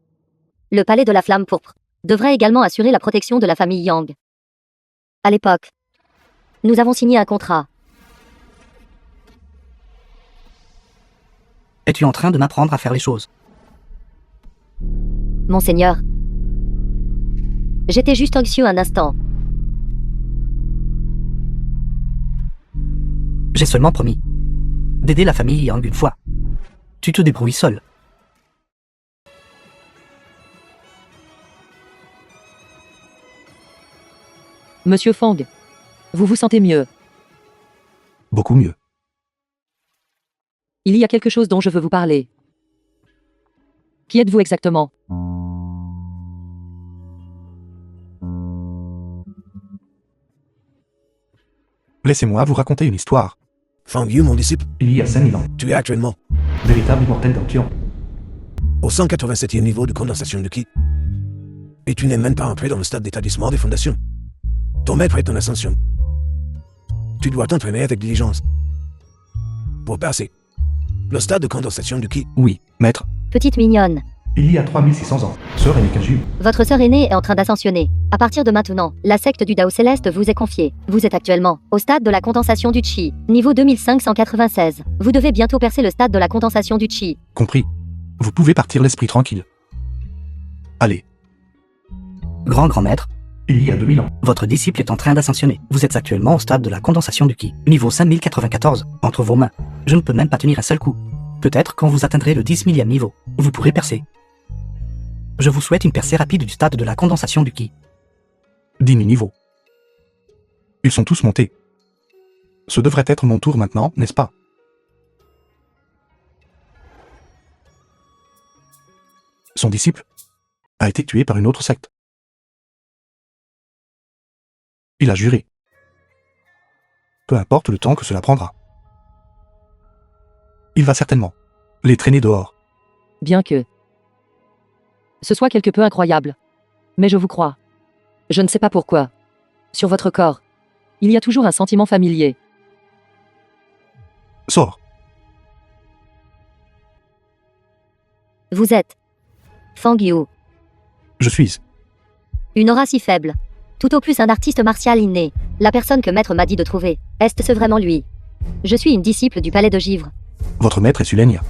Le palais de la Flamme Pourpre devrait également assurer la protection de la famille Yang. À l'époque, nous avons signé un contrat. Es-tu en train de m'apprendre à faire les choses? Monseigneur, j'étais juste anxieux un instant. J'ai seulement promis d'aider la famille Yang une fois. Tu te débrouilles seul. Monsieur Fang, vous vous sentez mieux? Beaucoup mieux. Il y a quelque chose dont je veux vous parler. Qui êtes-vous exactement? Laissez-moi vous raconter une histoire. Fang Yu, mon disciple, Il y a 5000 ans, tu es actuellement véritable immortel d'Antian. au 187e niveau de condensation de ki. Et tu n'es même pas entré dans le stade d'établissement des fondations. Ton maître est en ascension. Tu dois t'entraîner avec diligence. Pour passer le stade de condensation du ki, Oui, maître. Petite mignonne, Il y a 3600 ans, sœur et Nekaju. votre sœur aînée est en train d'ascensionner. À partir de maintenant, la secte du Dao Céleste vous est confiée. Vous êtes actuellement au stade de la condensation du Chi, niveau 2596. Vous devez bientôt percer le stade de la condensation du Chi. Compris. Vous pouvez partir l'esprit tranquille. Allez, Grand maître, il y a 2000 ans. votre disciple est en train d'ascensionner. Vous êtes actuellement au stade de la condensation du ki, niveau 5094, entre vos mains. Je ne peux même pas tenir un seul coup. Peut-être quand vous atteindrez le 10 000e niveau, vous pourrez percer. Je vous souhaite une percée rapide du stade de la condensation du ki. 10 000 niveaux. Ils sont tous montés. Ce devrait être mon tour maintenant, n'est-ce pas? Son disciple a été tué par une autre secte. Il a juré. Peu importe le temps que cela prendra. Il va certainement les traîner dehors. Bien que ce soit quelque peu incroyable. Mais je vous crois. Je ne sais pas pourquoi. Sur votre corps, il y a toujours un sentiment familier. Sors. Vous êtes Fang Yu. Je suis. Une aura si faible. Tout au plus un artiste martial inné. La personne que maître m'a dit de trouver. Est-ce vraiment lui? Je suis une disciple du palais de Givre. Votre maître est Sulenia.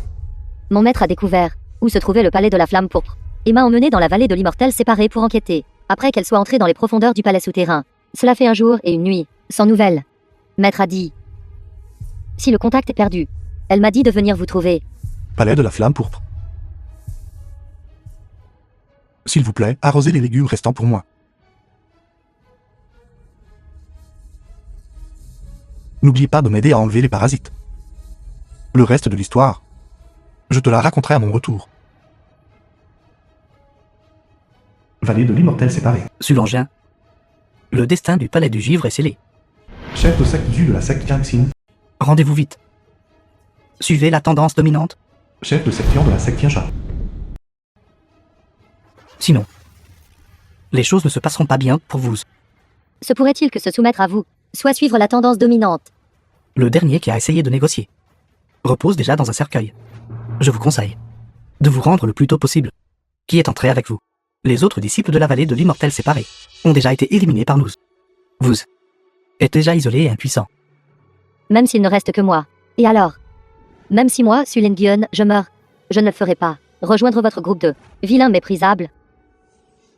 Mon maître a découvert où se trouvait le palais de la Flamme Pourpre et m'a emmené dans la vallée de l'immortel séparée pour enquêter. Après qu'elle soit entrée dans les profondeurs du palais souterrain. Cela fait un jour et une nuit, sans nouvelles. Maître a dit: si le contact est perdu, elle m'a dit de venir vous trouver. Palais de la Flamme Pourpre. S'il vous plaît, arrosez les légumes restants pour moi. N'oubliez pas de m'aider à enlever les parasites. Le reste de l'histoire, je te la raconterai à mon retour. Vallée de l'immortel séparée. Sulangin, le destin du palais du givre est scellé. Chef de secte du de la secte Jiangxin. Rendez-vous vite. Suivez la tendance dominante, Chef de section de la secte Tiancha. sinon, les choses ne se passeront pas bien pour vous. Se pourrait-il que se soumettre à vous soit suivre la tendance dominante? Le dernier qui a essayé de négocier repose déjà dans un cercueil. Je vous conseille de vous rendre le plus tôt possible. Qui est entré avec vous? Les autres disciples de la vallée de l'immortel séparée ont déjà été éliminés par nous. Vous êtes déjà isolé et impuissant. Même s'il ne reste que moi. Et alors? Même si moi, Sulengion, je meurs, je ne le ferai pas. Rejoindre votre groupe de vilains méprisables.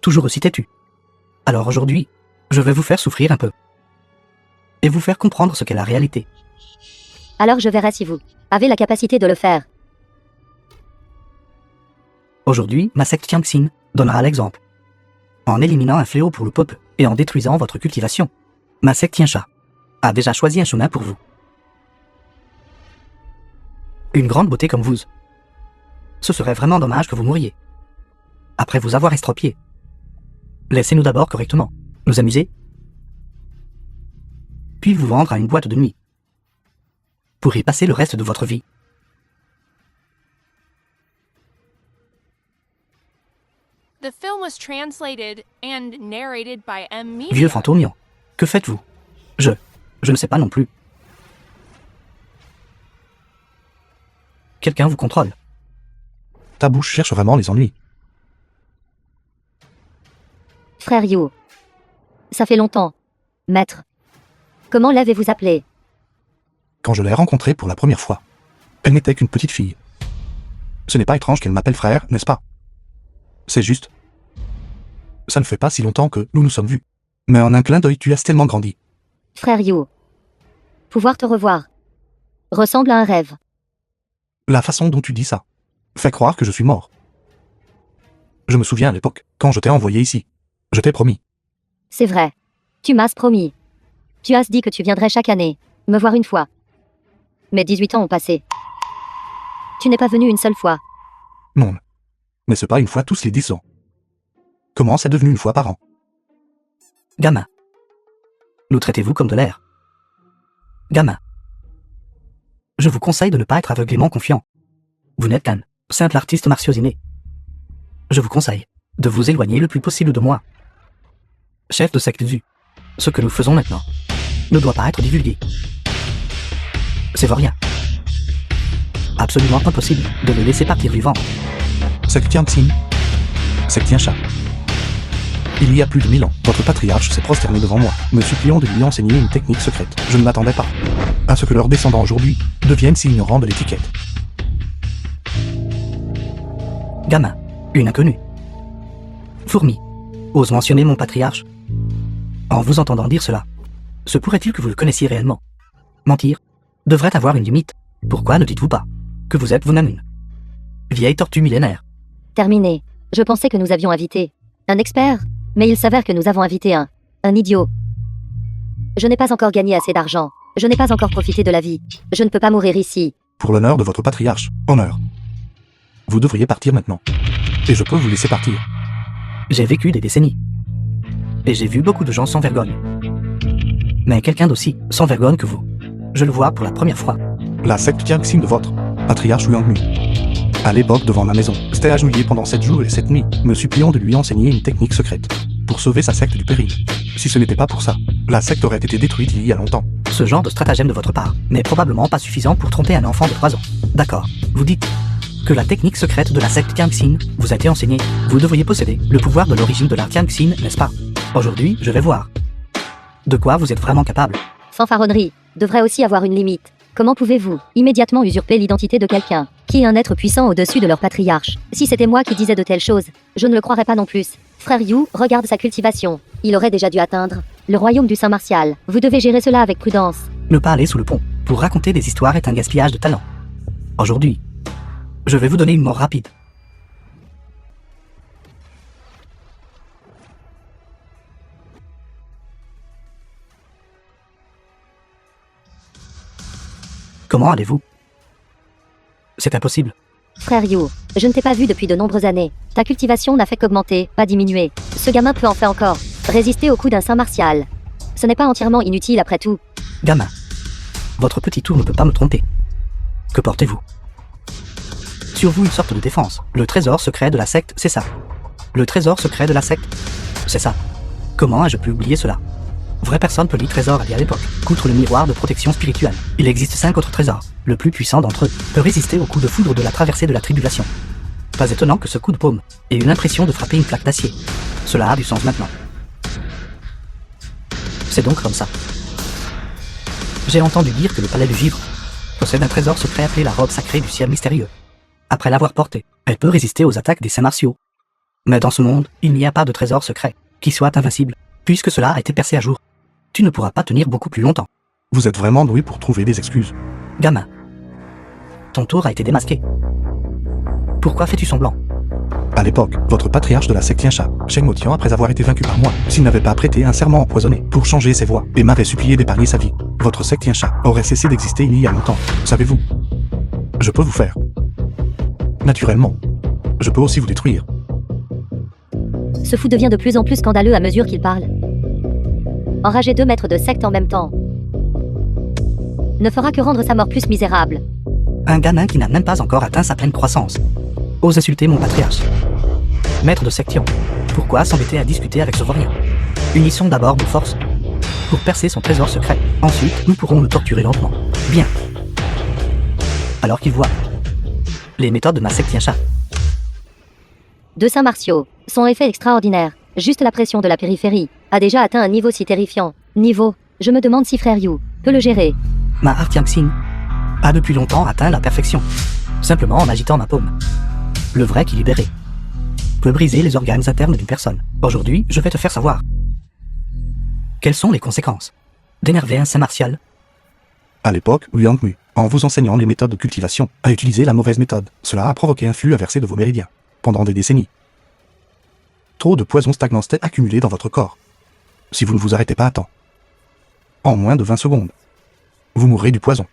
Toujours aussi têtu. Alors aujourd'hui, je vais vous faire souffrir un peu. Et vous faire comprendre ce qu'est la réalité. Alors je verrai si vous avez la capacité de le faire. Aujourd'hui, ma secte Tianxin donnera l'exemple. En éliminant un fléau pour le peuple et en détruisant votre cultivation, ma secte Tiancha a déjà choisi un chemin pour vous. Une grande beauté comme vous. Ce serait vraiment dommage que vous mouriez. Après vous avoir estropié. Laissez-nous d'abord correctement nous amuser, puis vous vendre à une boîte de nuit, pour y passer le reste de votre vie. The film was translated and narrated by M. Media. Vieux fantômion, que faites-vous? Je ne sais pas non plus. Quelqu'un vous contrôle. Ta bouche cherche vraiment les ennuis. Frère You. Ça fait longtemps. Maître. Comment l'avez-vous appelée? Quand je l'ai rencontrée pour la première fois, elle n'était qu'une petite fille. Ce n'est pas étrange qu'elle m'appelle frère, n'est-ce pas? C'est juste. Ça ne fait pas si longtemps que nous nous sommes vus. Mais en un clin d'œil, tu as tellement grandi. Frère You. Pouvoir te revoir. Ressemble à un rêve. La façon dont tu dis ça fait croire que je suis mort. Je me souviens à l'époque, quand je t'ai envoyé ici. Je t'ai promis. C'est vrai. Tu m'as promis. Tu as dit que tu viendrais chaque année, me voir une fois. Mais 18 ans ont passé. Tu n'es pas venu une seule fois. Non. Mais c'est pas une fois tous les 10 ans. Comment c'est devenu une fois par an? Gamin. Nous traitez-vous comme de l'air. Gamin. Je vous conseille de ne pas être aveuglément confiant. Vous n'êtes qu'un simple artiste martiaux inné. Je vous conseille de vous éloigner le plus possible de moi. Chef de secte du. Ce que nous faisons maintenant ne doit pas être divulgué. C'est rien. Absolument impossible de le laisser partir vivant. Sectien Xin. Sectien Sha. Il y a plus de 1000 ans, votre patriarche s'est prosterné devant moi, me suppliant de lui enseigner une technique secrète. Je ne m'attendais pas à ce que leurs descendants aujourd'hui deviennent si ignorants de l'étiquette. Gamin. Une inconnue. Fourmi. Ose mentionner mon patriarche. En vous entendant dire cela, se pourrait-il que vous le connaissiez réellement? Mentir devrait avoir une limite. Pourquoi ne dites-vous pas que vous êtes vous-même une vieille tortue millénaire? Terminé. Je pensais que nous avions invité un expert, mais il s'avère que nous avons invité un idiot. Je n'ai pas encore gagné assez d'argent. Je n'ai pas encore profité de la vie. Je ne peux pas mourir ici. Pour l'honneur de votre patriarche, honneur. Vous devriez partir maintenant. Et je peux vous laisser partir. J'ai vécu des décennies. Et j'ai vu beaucoup de gens sans vergogne. Mais quelqu'un d'aussi sans vergogne que vous, je le vois pour la première fois. La secte Tianxin de votre patriarche Huangmu. À l'époque, devant ma maison, s'était agenouillé pendant 7 jours et 7 nuits, me suppliant de lui enseigner une technique secrète pour sauver sa secte du péril. Si ce n'était pas pour ça, la secte aurait été détruite il y a longtemps. Ce genre de stratagème de votre part n'est probablement pas suffisant pour tromper un enfant de 3 ans. D'accord, vous dites que la technique secrète de la secte Tianxin vous a été enseignée. Vous devriez posséder le pouvoir de l'origine de la Tianxin, n'est-ce pas? Aujourd'hui, je vais voir de quoi vous êtes vraiment capable. Fanfaronnerie devrait aussi avoir une limite. Comment pouvez-vous immédiatement usurper l'identité de quelqu'un qui est un être puissant au-dessus de leur patriarche? Si c'était moi qui disais de telles choses, je ne le croirais pas non plus. Frère You, regarde sa cultivation. Il aurait déjà dû atteindre le royaume du Saint Martial. Vous devez gérer cela avec prudence. Ne pas aller sous le pont pour raconter des histoires est un gaspillage de talent. Aujourd'hui, je vais vous donner une mort rapide. Comment allez-vous? C'est impossible. Frère You, je ne t'ai pas vu depuis de nombreuses années. Ta cultivation n'a fait qu'augmenter, pas diminuer. Ce gamin peut en faire encore résister au coup d'un Saint Martial. Ce n'est pas entièrement inutile après tout. Gamin, votre petit tour ne peut pas me tromper. Que portez-vous? Sur vous une sorte de défense. Le trésor secret de la secte, c'est ça. Le trésor secret de la secte, c'est ça. Comment ai-je pu oublier cela? Vraie personne polie trésor a dit à l'époque. Outre le miroir de protection spirituelle, il existe 5 autres trésors. Le plus puissant d'entre eux peut résister au coup de foudre de la traversée de la tribulation. Pas étonnant que ce coup de paume ait eu l'impression de frapper une plaque d'acier. Cela a du sens maintenant. C'est donc comme ça. J'ai entendu dire que le palais du Givre possède un trésor secret appelé la robe sacrée du ciel mystérieux. Après l'avoir portée, elle peut résister aux attaques des saints martiaux. Mais dans ce monde, il n'y a pas de trésor secret qui soit invincible, puisque cela a été percé à jour. Tu ne pourras pas tenir beaucoup plus longtemps. Vous êtes vraiment doué pour trouver des excuses. Gamin, ton tour a été démasqué. Pourquoi fais-tu semblant? À l'époque, votre patriarche de la secte Tianxia, Sheng Motian, après avoir été vaincu par moi, s'il n'avait pas prêté un serment empoisonné pour changer ses voix et m'avait supplié d'épargner sa vie, votre secte Tianxia aurait cessé d'exister il y a longtemps. Savez-vous? Je peux vous faire Naturellement. Je peux aussi vous détruire. Ce fou devient de plus en plus scandaleux à mesure qu'il parle. Enrager 2 maîtres de secte en même temps ne fera que rendre sa mort plus misérable. Un gamin qui n'a même pas encore atteint sa pleine croissance ose insulter mon patriarche. Maître de section, pourquoi s'embêter à discuter avec ce vaurien? Unissons d'abord nos forces pour percer son trésor secret. Ensuite, nous pourrons le torturer lentement. Bien. Alors qu'il voit les méthodes de ma secte chat. 2 saints martiaux. Son effet extraordinaire. Juste la pression de la périphérie a déjà atteint un niveau si terrifiant. Niveau. Je me demande si frère Yu peut le gérer. Ma Artianxin a depuis longtemps atteint la perfection, simplement en agitant ma paume. Le vrai qui libéré peut briser les organes internes d'une personne. Aujourd'hui, je vais te faire savoir. Quelles sont les conséquences d'énerver un saint martial? À l'époque, Liangmu, en vous enseignant les méthodes de cultivation, a utilisé la mauvaise méthode. Cela a provoqué un flux inversé de vos méridiens, pendant des décennies. Trop de poison stagnant s'est accumulé dans votre corps. Si vous ne vous arrêtez pas à temps, en moins de 20 secondes, vous mourrez du poison.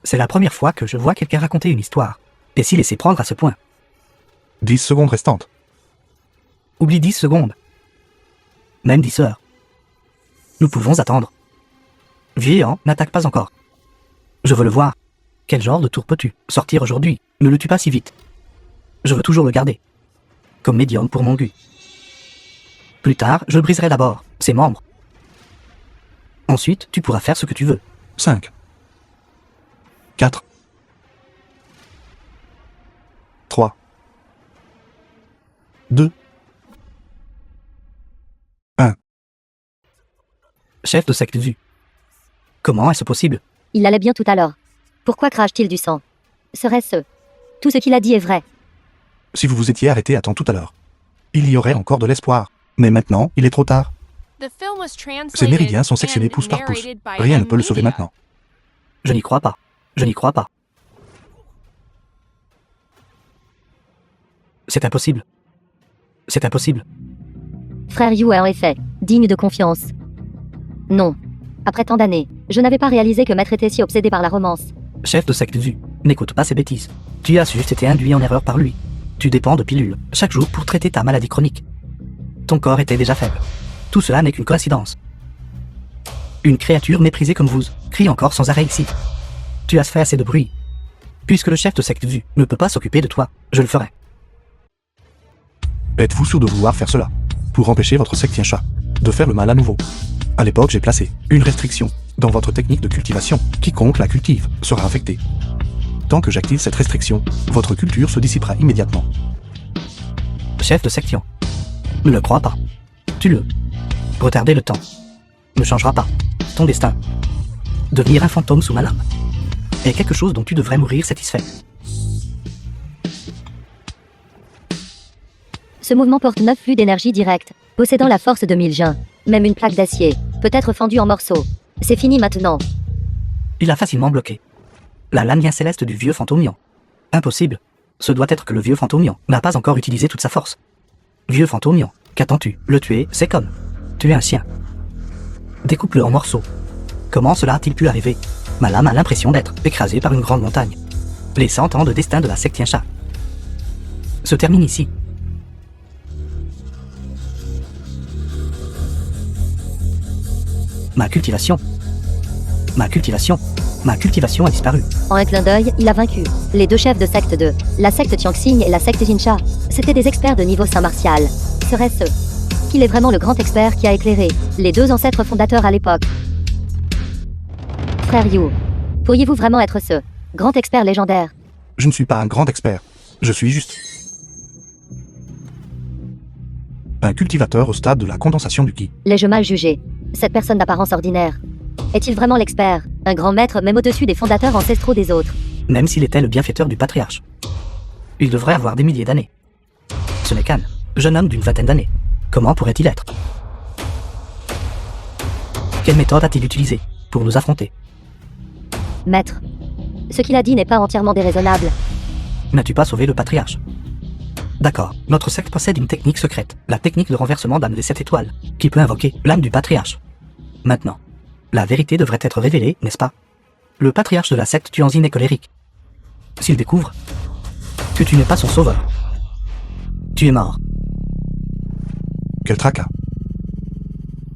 C'est la première fois que je vois quelqu'un raconter une histoire, et s'y laisser prendre à ce point. 10 secondes restantes. Oublie 10 secondes. Même 10 heures. Nous pouvons attendre. Viéant n'attaque pas encore. Je veux le voir. Quel genre de tour peux-tu sortir aujourd'hui? Ne le tue pas si vite. Je veux toujours le garder. Comme médium pour mon Gu. Plus tard, je briserai d'abord ses membres. Ensuite, tu pourras faire ce que tu veux. 5. 4. 3. 2. 1. Chef de secte vu. Comment est-ce possible? Il allait bien tout à l'heure. Pourquoi crache-t-il du sang? Serait-ce... Tout ce qu'il a dit est vrai. Si vous vous étiez arrêté à temps tout à l'heure, il y aurait encore de l'espoir. Mais maintenant, il est trop tard. Ces méridiens sont sectionnés pouce par pouce. Rien ne peut le sauver maintenant. Je n'y crois pas. Je n'y crois pas. C'est impossible. C'est impossible. Frère Yu est en effet digne de confiance. Non. Après tant d'années, je n'avais pas réalisé que Maître était si obsédé par la romance. Chef de secte vu, n'écoute pas ces bêtises. Tu as juste été induit en erreur par lui. Tu dépends de pilules chaque jour pour traiter ta maladie chronique. Ton corps était déjà faible. Tout cela n'est qu'une coïncidence. Une créature méprisée comme vous crie encore sans arrêt ici. Tu as fait assez de bruit. Puisque le chef de secte vu ne peut pas s'occuper de toi, je le ferai. Êtes-vous sûr de vouloir faire cela? Pour empêcher votre sectien chat de faire le mal à nouveau. À l'époque, j'ai placé une restriction dans votre technique de cultivation. Quiconque la cultive sera affecté. Tant que j'active cette restriction, votre culture se dissipera immédiatement. Chef de section, ne le crois pas. Tue-le. Retarder le temps ne changera pas ton destin. Devenir un fantôme sous ma lame est quelque chose dont tu devrais mourir satisfait. Ce mouvement porte 9 flux d'énergie directe, possédant la force de 1000 juins. Même une plaque d'acier peut être fendue en morceaux. C'est fini maintenant. Il a facilement bloqué la lame céleste du vieux fantômian. Impossible. Ce doit être que le vieux fantômian n'a pas encore utilisé toute sa force. Vieux fantômian, qu'attends-tu? Le tuer, c'est comme tuer un chien. Découpe-le en morceaux. Comment cela a-t-il pu arriver? Ma lame a l'impression d'être écrasée par une grande montagne. Les 100 ans de destin de la secte chat se terminent ici. Ma cultivation a disparu. En un clin d'œil, il a vaincu les 2 chefs de secte 2, la secte Tianxing et la secte Jincha. C'étaient des experts de niveau saint martial. Serait-ce qu'il est vraiment le grand expert qui a éclairé les 2 ancêtres fondateurs à l'époque? Frère Yu, pourriez-vous vraiment être ce grand expert légendaire? Je ne suis pas un grand expert. Je suis juste un cultivateur au stade de la condensation du ki. L'ai-je mal jugé? Cette personne d'apparence ordinaire est-il vraiment l'expert? Un grand maître même au-dessus des fondateurs ancestraux des autres? Même s'il était le bienfaiteur du patriarche. Il devrait avoir des milliers d'années. Ce n'est qu'un jeune homme d'une vingtaine d'années. Comment pourrait-il être? Quelle méthode a-t-il utilisée pour nous affronter? Maître, ce qu'il a dit n'est pas entièrement déraisonnable. N'as-tu pas sauvé le patriarche? D'accord, notre secte possède une technique secrète, la technique de renversement d'âme des 7 étoiles, qui peut invoquer l'âme du patriarche. Maintenant, la vérité devrait être révélée, n'est-ce pas? Le patriarche de la secte Tuanzin est colérique. S'il découvre que tu n'es pas son sauveur. Tu es mort. Quel tracas.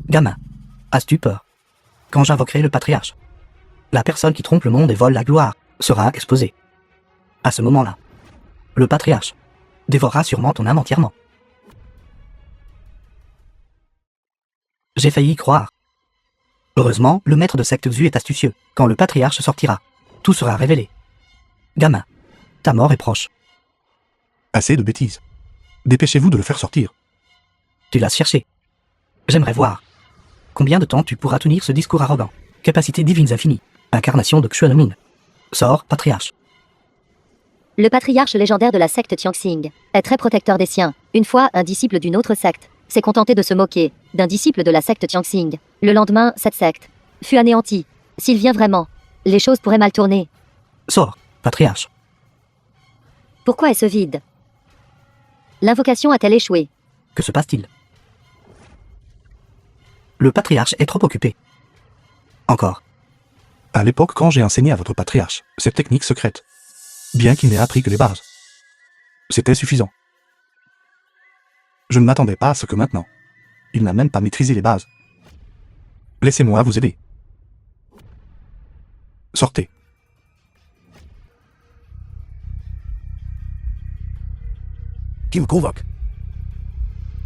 Gamin, as-tu peur? Quand j'invoquerai le patriarche, la personne qui trompe le monde et vole la gloire sera exposée. À ce moment-là, le patriarche dévorera sûrement ton âme entièrement. J'ai failli y croire. Heureusement, le maître de secte Xu est astucieux. Quand le patriarche sortira, tout sera révélé. Gamin, ta mort est proche. Assez de bêtises. Dépêchez-vous de le faire sortir. Tu l'as cherché. J'aimerais voir. Combien de temps tu pourras tenir ce discours arrogant? Capacité divines infinies. Incarnation de Xuanmin. Sort, patriarche. Le patriarche légendaire de la secte Tianxing est très protecteur des siens. Une fois, un disciple d'une autre secte s'est contenté de se moquer d'un disciple de la secte Tianxing. Le lendemain, cette secte fut anéantie. S'il vient vraiment, les choses pourraient mal tourner. Sort, patriarche. Pourquoi est-ce vide? L'invocation a-t-elle échoué? Que se passe-t-il? Le patriarche est trop occupé. Encore. À l'époque, quand j'ai enseigné à votre patriarche cette technique secrète, bien qu'il n'ait appris que les bases, c'était suffisant. Je ne m'attendais pas à ce que maintenant, il n'a même pas maîtrisé les bases. Laissez-moi vous aider. Sortez. Qui me convoque?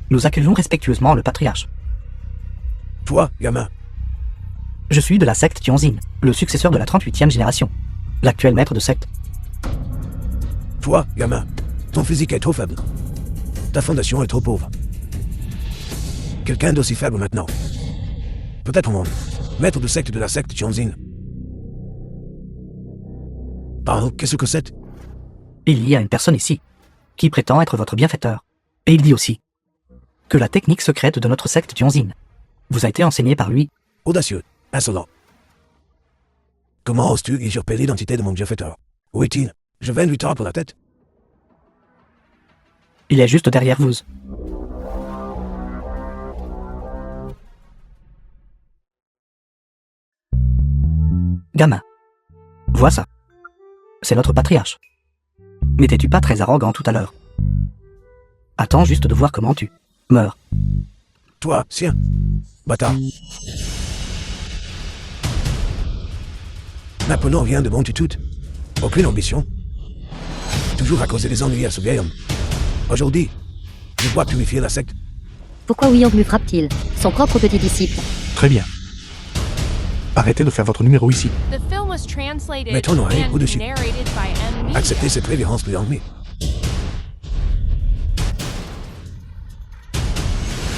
Nous accueillons respectueusement le patriarche. Toi, gamin. Je suis de la secte Tianxin, le successeur de la 38e génération. L'actuel maître de secte. Toi, gamin. Ton physique est trop faible. Ta fondation est trop pauvre. Quelqu'un d'aussi faible maintenant. Peut-être mon maître de secte de la secte Tianxin. Pardon, qu'est-ce que c'est? Il y a une personne ici, qui prétend être votre bienfaiteur. Et il dit aussi que la technique secrète de notre secte Tianxin vous a été enseignée par lui. Audacieux, insolent. Comment oses-tu usurper l'identité de mon bienfaiteur? Où est-il? Je viens de lui tordre la tête. Il est juste derrière vous. Gamin, vois ça. C'est notre patriarche. N'étais-tu pas très arrogant tout à l'heure? Attends juste de voir comment tu meurs. Toi, sien. Bâtard. Napoléon vient de Montitude. Aucune ambition. Toujours à causer des ennuis à ce vieil homme. Aujourd'hui, je dois purifier la secte. Pourquoi Wuyang me frappe-t-il? Son propre petit disciple. Très bien. Arrêtez de faire votre numéro ici. The film was translated Mets ton oreille and au-dessus. narrated by M. Neely. Acceptez cette révérence plus ennuyée.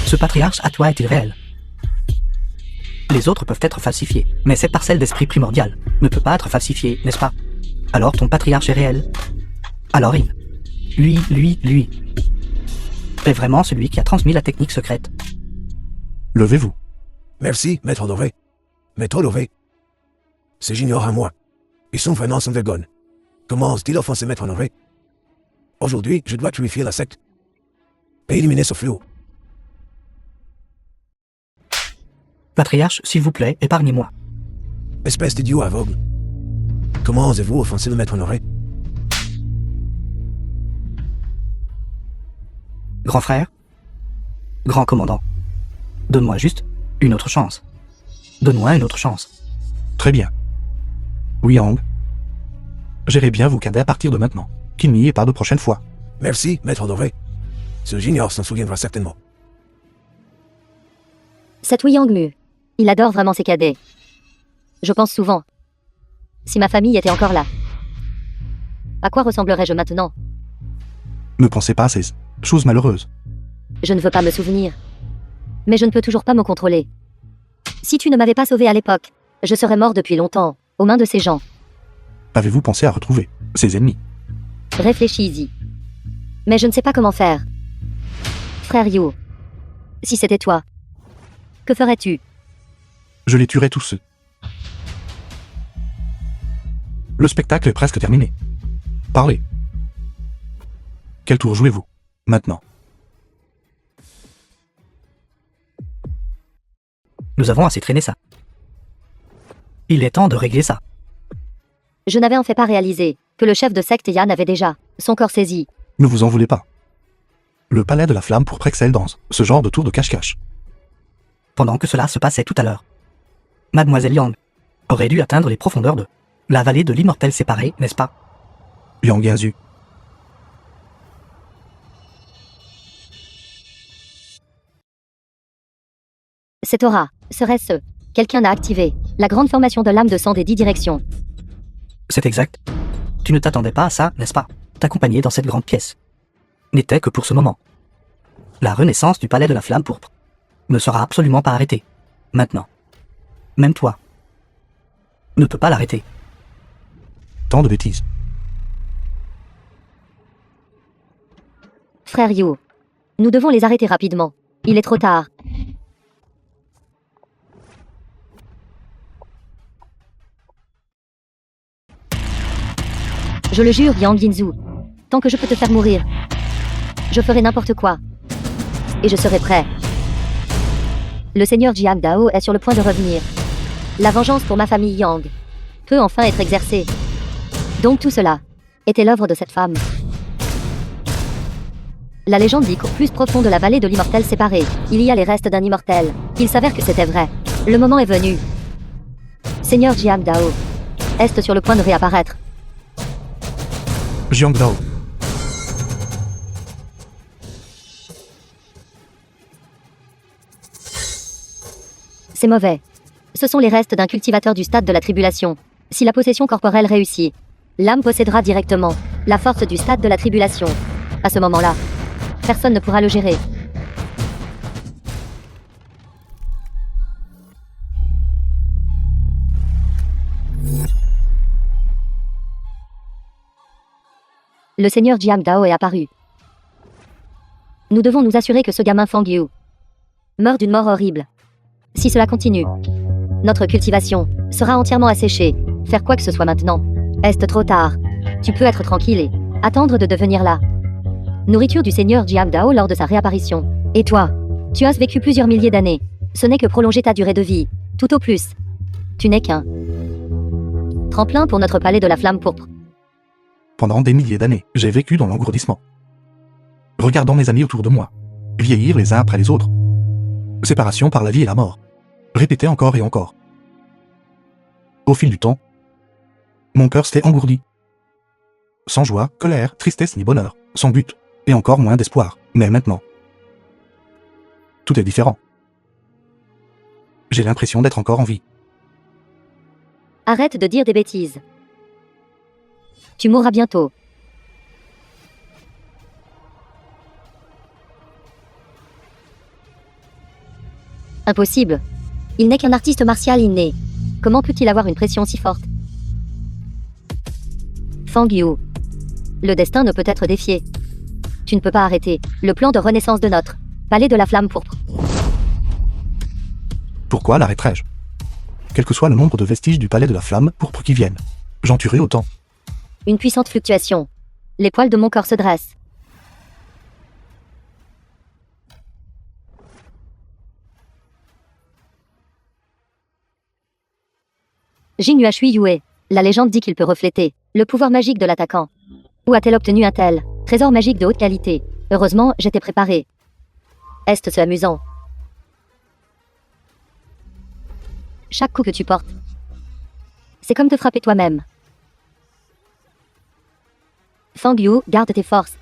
Ce patriarche à toi est-il réel? Les autres peuvent être falsifiés, mais cette parcelle d'esprit primordial ne peut pas être falsifiée, n'est-ce pas? Alors ton patriarche est réel? Alors il, lui, est vraiment celui qui a transmis la technique secrète. Levez-vous. Merci, maître Lové. Maître Lové. C'est j'ignore à moi. Ils sont vraiment sans vergogne. Comment ose-t-il offenser maître Lové? Aujourd'hui, je dois purifier la secte. Et éliminer ce fléau. Patriarche, s'il vous plaît, épargnez-moi. Espèce d'idiot aveugle. Comment osez-vous offenser le maître Honoré? Grand frère, grand commandant, donne-moi juste une autre chance. Donne-moi une autre chance. Très bien. Wuyang. J'irai bien vous cader à partir de maintenant. Qu'il n'y ait pas de prochaine fois. Merci, maître Honoré. Ce j'ignore s'en souviendra certainement. Cet Wuyang Mu, il adore vraiment ses cadets. Je pense souvent. Si ma famille était encore là, à quoi ressemblerais-je maintenant? Ne pensez pas à ces choses malheureuses. Je ne veux pas me souvenir. Mais je ne peux toujours pas me contrôler. Si tu ne m'avais pas sauvé à l'époque, je serais mort depuis longtemps, aux mains de ces gens. Avez-vous pensé à retrouver ces ennemis? Réfléchis-y. Mais je ne sais pas comment faire. Frère Yu, si c'était toi, que ferais-tu? Je les tuerai tous. Le spectacle est presque terminé. Parlez. Quel tour jouez-vous, maintenant? Nous avons assez traîné ça. Il est temps de régler ça. Je n'avais en fait pas réalisé que le chef de secte Yan avait déjà son corps saisi. Ne vous en voulez pas. Le palais de la flamme pourpre excelle dans ce genre de tour de cache-cache. Pendant que cela se passait tout à l'heure, Mademoiselle Yang aurait dû atteindre les profondeurs de la vallée de l'immortel séparée, n'est-ce pas? Yang Yanzu. Cette aura, serait-ce quelqu'un a activé la grande formation de l'âme de sang des 10 directions. C'est exact. Tu ne t'attendais pas à ça, n'est-ce pas? T'accompagner dans cette grande pièce n'était que pour ce moment. La renaissance du palais de la flamme pourpre ne sera absolument pas arrêtée. Maintenant. Même toi ne peux pas l'arrêter. Tant de bêtises. Frère Yu, nous devons les arrêter rapidement. Il est trop tard. Je le jure, Yang Yinzu. Tant que je peux te faire mourir, je ferai n'importe quoi. Et je serai prêt. Le seigneur Jiang Dao est sur le point de revenir. La vengeance pour ma famille Yang peut enfin être exercée. Donc tout cela était l'œuvre de cette femme. La légende dit qu'au plus profond de la vallée de l'immortel séparé, il y a les restes d'un immortel. Il s'avère que c'était vrai. Le moment est venu. Seigneur Jiang Dao, est sur le point de réapparaître. Jiang Dao. C'est mauvais. Ce sont les restes d'un cultivateur du stade de la tribulation. Si la possession corporelle réussit, l'âme possédera directement la force du stade de la tribulation. À ce moment-là, personne ne pourra le gérer. Le seigneur Jiang Dao est apparu. Nous devons nous assurer que ce gamin Fang Yu meurt d'une mort horrible. Si cela continue, notre cultivation sera entièrement asséchée. Faire quoi que ce soit maintenant est trop tard. Tu peux être tranquille et attendre de devenir la nourriture du seigneur Jiang Dao lors de sa réapparition. Et toi, tu as vécu plusieurs milliers d'années. Ce n'est que prolonger ta durée de vie, tout au plus. Tu n'es qu'un tremplin pour notre palais de la flamme pourpre. Pendant des milliers d'années, j'ai vécu dans l'engourdissement. Regardant mes amis autour de moi, vieillir les uns après les autres. Séparation par la vie et la mort. Répété encore et encore. Au fil du temps, mon cœur s'est engourdi. Sans joie, colère, tristesse ni bonheur, sans but, et encore moins d'espoir. Mais maintenant, tout est différent. J'ai l'impression d'être encore en vie. Arrête de dire des bêtises. Tu mourras bientôt. Impossible. Il n'est qu'un artiste martial inné. Comment peut-il avoir une pression si forte? Fang Yu. Le destin ne peut être défié. Tu ne peux pas arrêter le plan de renaissance de notre palais de la flamme pourpre. Pourquoi l'arrêterais-je? Quel que soit le nombre de vestiges du palais de la flamme pourpre qui viennent, j'en tuerai autant. Une puissante fluctuation. Les poils de mon corps se dressent. Jin Yuashui Yue. La légende dit qu'il peut refléter le pouvoir magique de l'attaquant. Où a-t-elle obtenu un tel trésor magique de haute qualité? Heureusement, j'étais préparé. Est-ce amusant? Chaque coup que tu portes, c'est comme te frapper toi-même. Fang Yu, garde tes forces.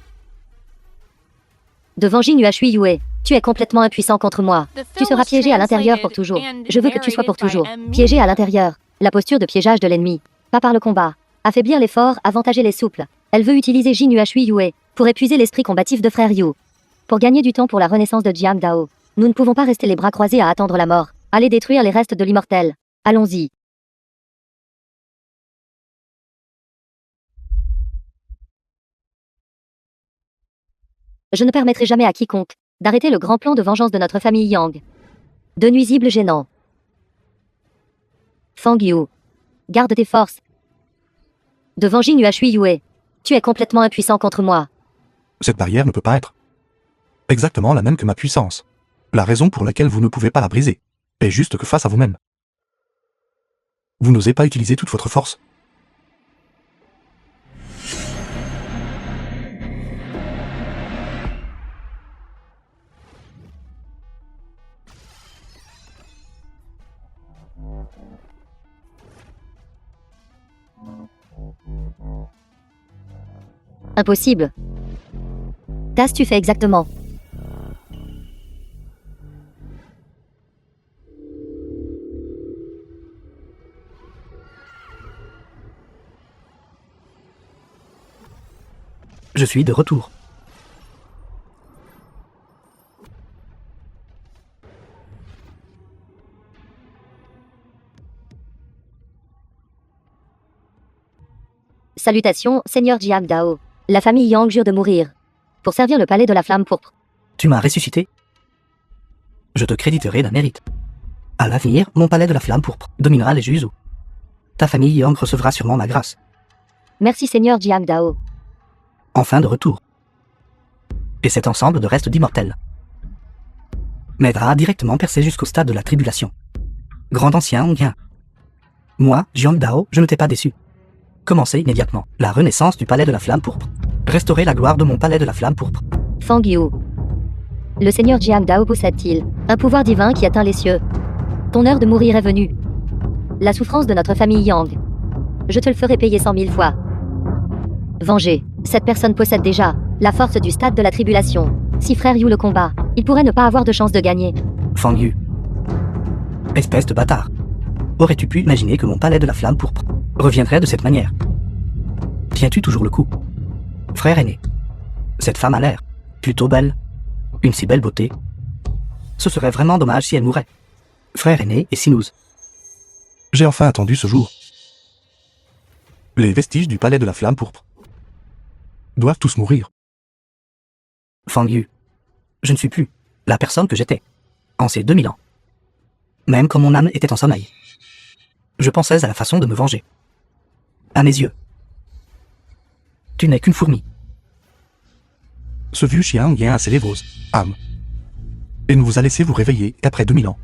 Devant Jin Yuashui Yue, tu es complètement impuissant contre moi. Tu seras piégé à l'intérieur pour toujours. Je veux que tu sois pour toujours piégé à l'intérieur. La posture de piégeage de l'ennemi, pas par le combat. Affaiblir les forts, avantager les souples. Elle veut utiliser Jin Yuashui Yue pour épuiser l'esprit combatif de frère Yu. Pour gagner du temps pour la renaissance de Jiang Dao. Nous ne pouvons pas rester les bras croisés à attendre la mort. Allez détruire les restes de l'immortel. Allons-y. Je ne permettrai jamais à quiconque d'arrêter le grand plan de vengeance de notre famille Yang. De nuisibles gênants. Fang Yu. Garde tes forces. Devant Jin Yuashui Yue, tu es complètement impuissant contre moi. Cette barrière ne peut pas être exactement la même que ma puissance. La raison pour laquelle vous ne pouvez pas la briser est juste que face à vous-même, vous n'osez pas utiliser toute votre force. Impossible. Qu'as-tu fait exactement? Je suis de retour. Salutations, Seigneur Jiang Dao. La famille Yang jure de mourir pour servir le palais de la flamme pourpre. Tu m'as ressuscité. Je te créditerai d'un mérite. À l'avenir, mon palais de la flamme pourpre dominera les Juzo. Ta famille Yang recevra sûrement ma grâce. Merci Seigneur Jiang Dao. Enfin de retour. Et cet ensemble de restes d'immortels m'aidera à directement percer jusqu'au stade de la tribulation. Grand ancien Onguien. Moi, Jiang Dao, je ne t'ai pas déçu. Commencez immédiatement la renaissance du palais de la flamme pourpre. Restaurer la gloire de mon palais de la flamme pourpre. Fang Yu. Le Seigneur Jiang Dao possède-t-il un pouvoir divin qui atteint les cieux? Ton heure de mourir est venue. La souffrance de notre famille Yang. Je te le ferai payer 100 000 fois. Venger. Cette personne possède déjà la force du stade de la tribulation. Si frère Yu le combat, il pourrait ne pas avoir de chance de gagner. Fang Yu. Espèce de bâtard. Aurais-tu pu imaginer que mon palais de la flamme pourpre reviendrait de cette manière? Tiens-tu toujours le coup? Frère aîné. Cette femme a l'air plutôt belle. Une si belle beauté. Ce serait vraiment dommage si elle mourait. Frère aîné et Sinous. J'ai enfin attendu ce jour. Les vestiges du palais de la flamme pourpre doivent tous mourir. Fang Yu. Je ne suis plus la personne que j'étais en ces 2000 ans. Même quand mon âme était en sommeil. Je pensais à la façon de me venger. À mes yeux. Tu n'es qu'une fourmi. Ce vieux chien vient à ses lèvres, âme. Et ne vous a laissé vous réveiller qu'après 2000 ans.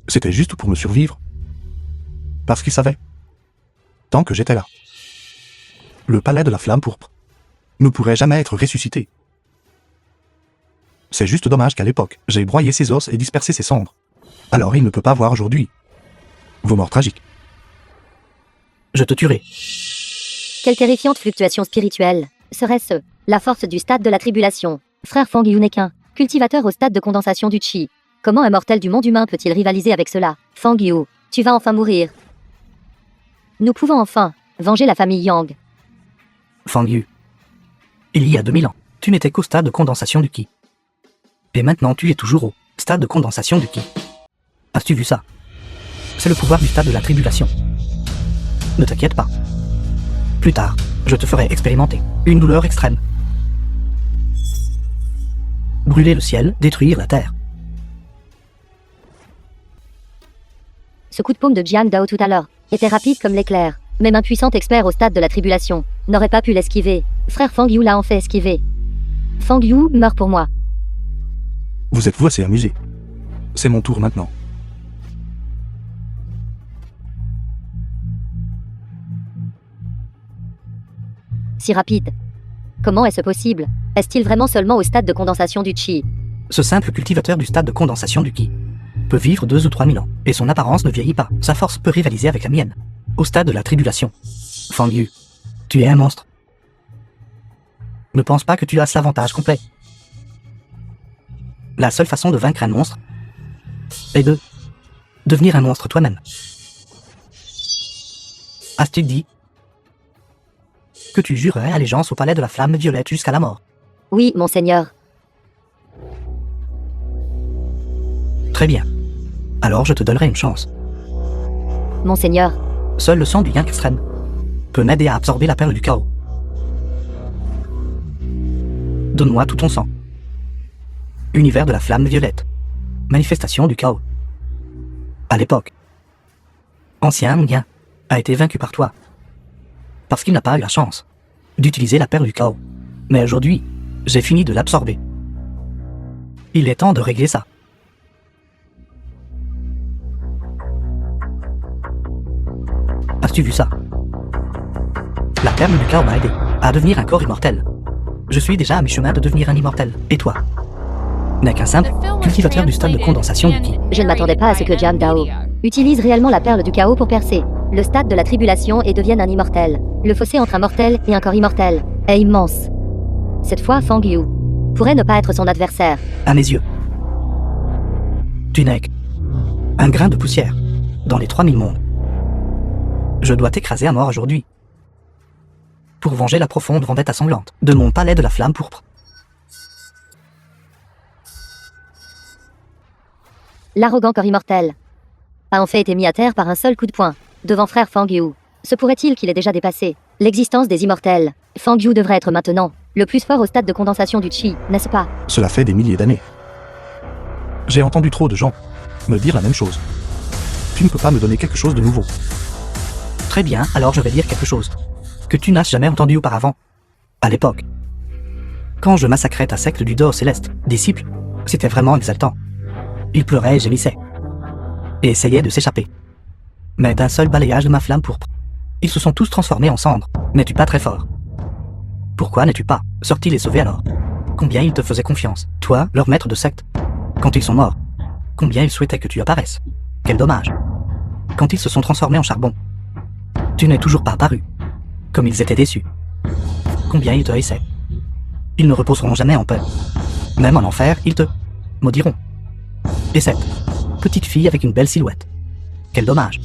C'était juste pour me survivre. Parce qu'il savait. Tant que j'étais là. Le palais de la flamme pourpre ne pourrait jamais être ressuscité. C'est juste dommage qu'à l'époque, j'ai broyé ses os et dispersé ses cendres. Alors il ne peut pas voir aujourd'hui vos morts tragiques. Je te tuerai. Quelle terrifiante fluctuation spirituelle. Serait-ce la force du stade de la tribulation? Frère Fang Yu n'est qu'un cultivateur au stade de condensation du Qi. Comment un mortel du monde humain peut-il rivaliser avec cela? Fang Yu, tu vas enfin mourir. Nous pouvons enfin venger la famille Yang. Fang Yu. Il y a 2000 ans, tu n'étais qu'au stade de condensation du Qi. Et maintenant tu es toujours au stade de condensation du Qi. As-tu vu ça? C'est le pouvoir du stade de la tribulation. Ne t'inquiète pas. Plus tard, je te ferai expérimenter une douleur extrême. Brûler le ciel, détruire la terre. Ce coup de paume de Jiang Dao tout à l'heure était rapide comme l'éclair. Même un puissant expert au stade de la tribulation n'aurait pas pu l'esquiver. Frère Fang Yu l'a en fait esquivé. Fang Yu meurt pour moi. Vous êtes-vous assez amusé? C'est mon tour maintenant. Si rapide. Comment est-ce possible? Est-il vraiment seulement au stade de condensation du Qi? Ce simple cultivateur du stade de condensation du Qi peut vivre 2 ou 3 000 ans, et son apparence ne vieillit pas. Sa force peut rivaliser avec la mienne. Au stade de la tribulation. Fang Yu, tu es un monstre. Ne pense pas que tu as l'avantage complet. La seule façon de vaincre un monstre est de devenir un monstre toi-même. As-tu dit que tu jurerais allégeance au palais de la flamme violette jusqu'à la mort? Oui, monseigneur. Très bien. Alors je te donnerai une chance. Monseigneur. Seul le sang du Yang extrême peut m'aider à absorber la perle du chaos. Donne-moi tout ton sang. Univers de la flamme violette. Manifestation du chaos. À l'époque, ancien Yang a été vaincu par toi. Parce qu'il n'a pas eu la chance d'utiliser la perle du chaos. Mais aujourd'hui, j'ai fini de l'absorber. Il est temps de régler ça. As-tu vu ça? La perle du chaos m'a aidé à devenir un corps immortel. Je suis déjà à mi-chemin de devenir un immortel. Et toi? N'est qu'un simple cultivateur du stade de condensation du Qi. Je ne m'attendais pas à ce que Jiang Dao utilise réellement la perle du chaos pour percer le stade de la tribulation et devienne un immortel. Le fossé entre un mortel et un corps immortel est immense. Cette fois, Fang Yu pourrait ne pas être son adversaire. À mes yeux. Tu n'es qu'un grain de poussière dans les 3000 mondes. Je dois t'écraser à mort aujourd'hui. Pour venger la profonde vendetta sanglante de mon palais de la flamme pourpre. L'arrogant corps immortel a en fait été mis à terre par un seul coup de poing, devant frère Fang Yu. Se pourrait-il qu'il ait déjà dépassé l'existence des immortels? Fang Yu devrait être maintenant le plus fort au stade de condensation du Qi, n'est-ce pas? Cela fait des milliers d'années. J'ai entendu trop de gens me dire la même chose. Tu ne peux pas me donner quelque chose de nouveau. Très bien, alors je vais dire quelque chose que tu n'as jamais entendu auparavant. À l'époque, quand je massacrais ta secte du dehors céleste, disciples, c'était vraiment exaltant. Ils pleuraient et gémissaient, et essayaient de s'échapper. Mais d'un seul balayage de ma flamme pourpre, ils se sont tous transformés en cendres. N'es-tu pas très fort? Pourquoi n'es-tu pas sorti les sauver alors? Combien ils te faisaient confiance, toi, leur maître de secte? Quand ils sont morts, combien ils souhaitaient que tu apparaisses? Quel dommage. Quand ils se sont transformés en charbon, tu n'es toujours pas apparu. Comme ils étaient déçus. Combien ils te haïssaient. Ils ne reposeront jamais en paix. Même en enfer, ils te maudiront. Et cette petite fille avec une belle silhouette. Quel dommage.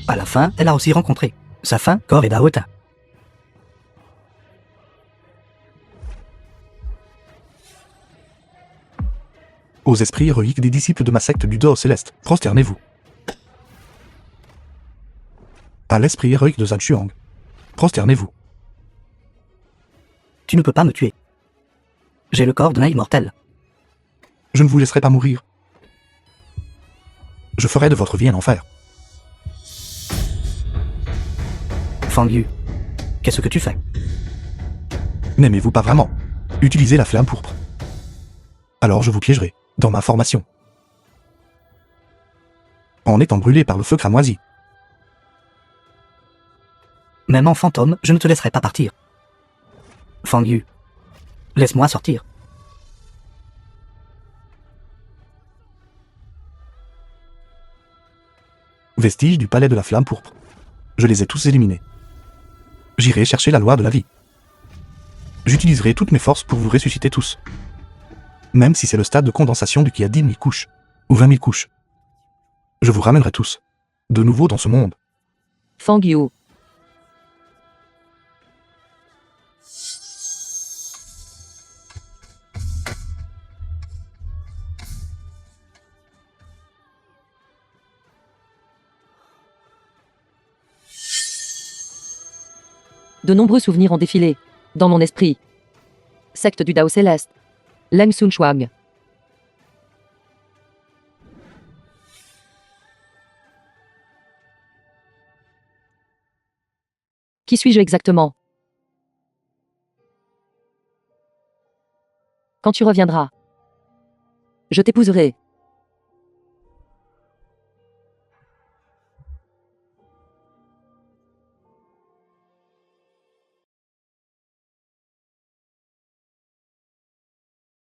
À la fin, elle a aussi rencontré sa fin, Kor et Daota. Aux esprits héroïques des disciples de ma secte du dehors céleste, prosternez-vous. À l'esprit héroïque de Zhachuang, prosternez-vous. Tu ne peux pas me tuer. J'ai le corps d'un immortel. Je ne vous laisserai pas mourir. Je ferai de votre vie un enfer. Fang Yu, qu'est-ce que tu fais? N'aimez-vous pas vraiment utiliser la flamme pourpre? Alors je vous piégerai dans ma formation. En étant brûlé par le feu cramoisi. Même en fantôme, je ne te laisserai pas partir. Fang Yu, laisse-moi sortir. Vestiges du palais de la flamme pourpre. Je les ai tous éliminés. J'irai chercher la loi de la vie. J'utiliserai toutes mes forces pour vous ressusciter tous. Même si c'est le stade de condensation du qui a 10 000 couches, ou 20 000 couches. Je vous ramènerai tous, de nouveau dans ce monde. Fang Yu. De nombreux souvenirs ont défilé dans mon esprit. Secte du Dao Céleste. Leng Sun Shuang. Qui suis-je exactement? Quand tu reviendras, je t'épouserai.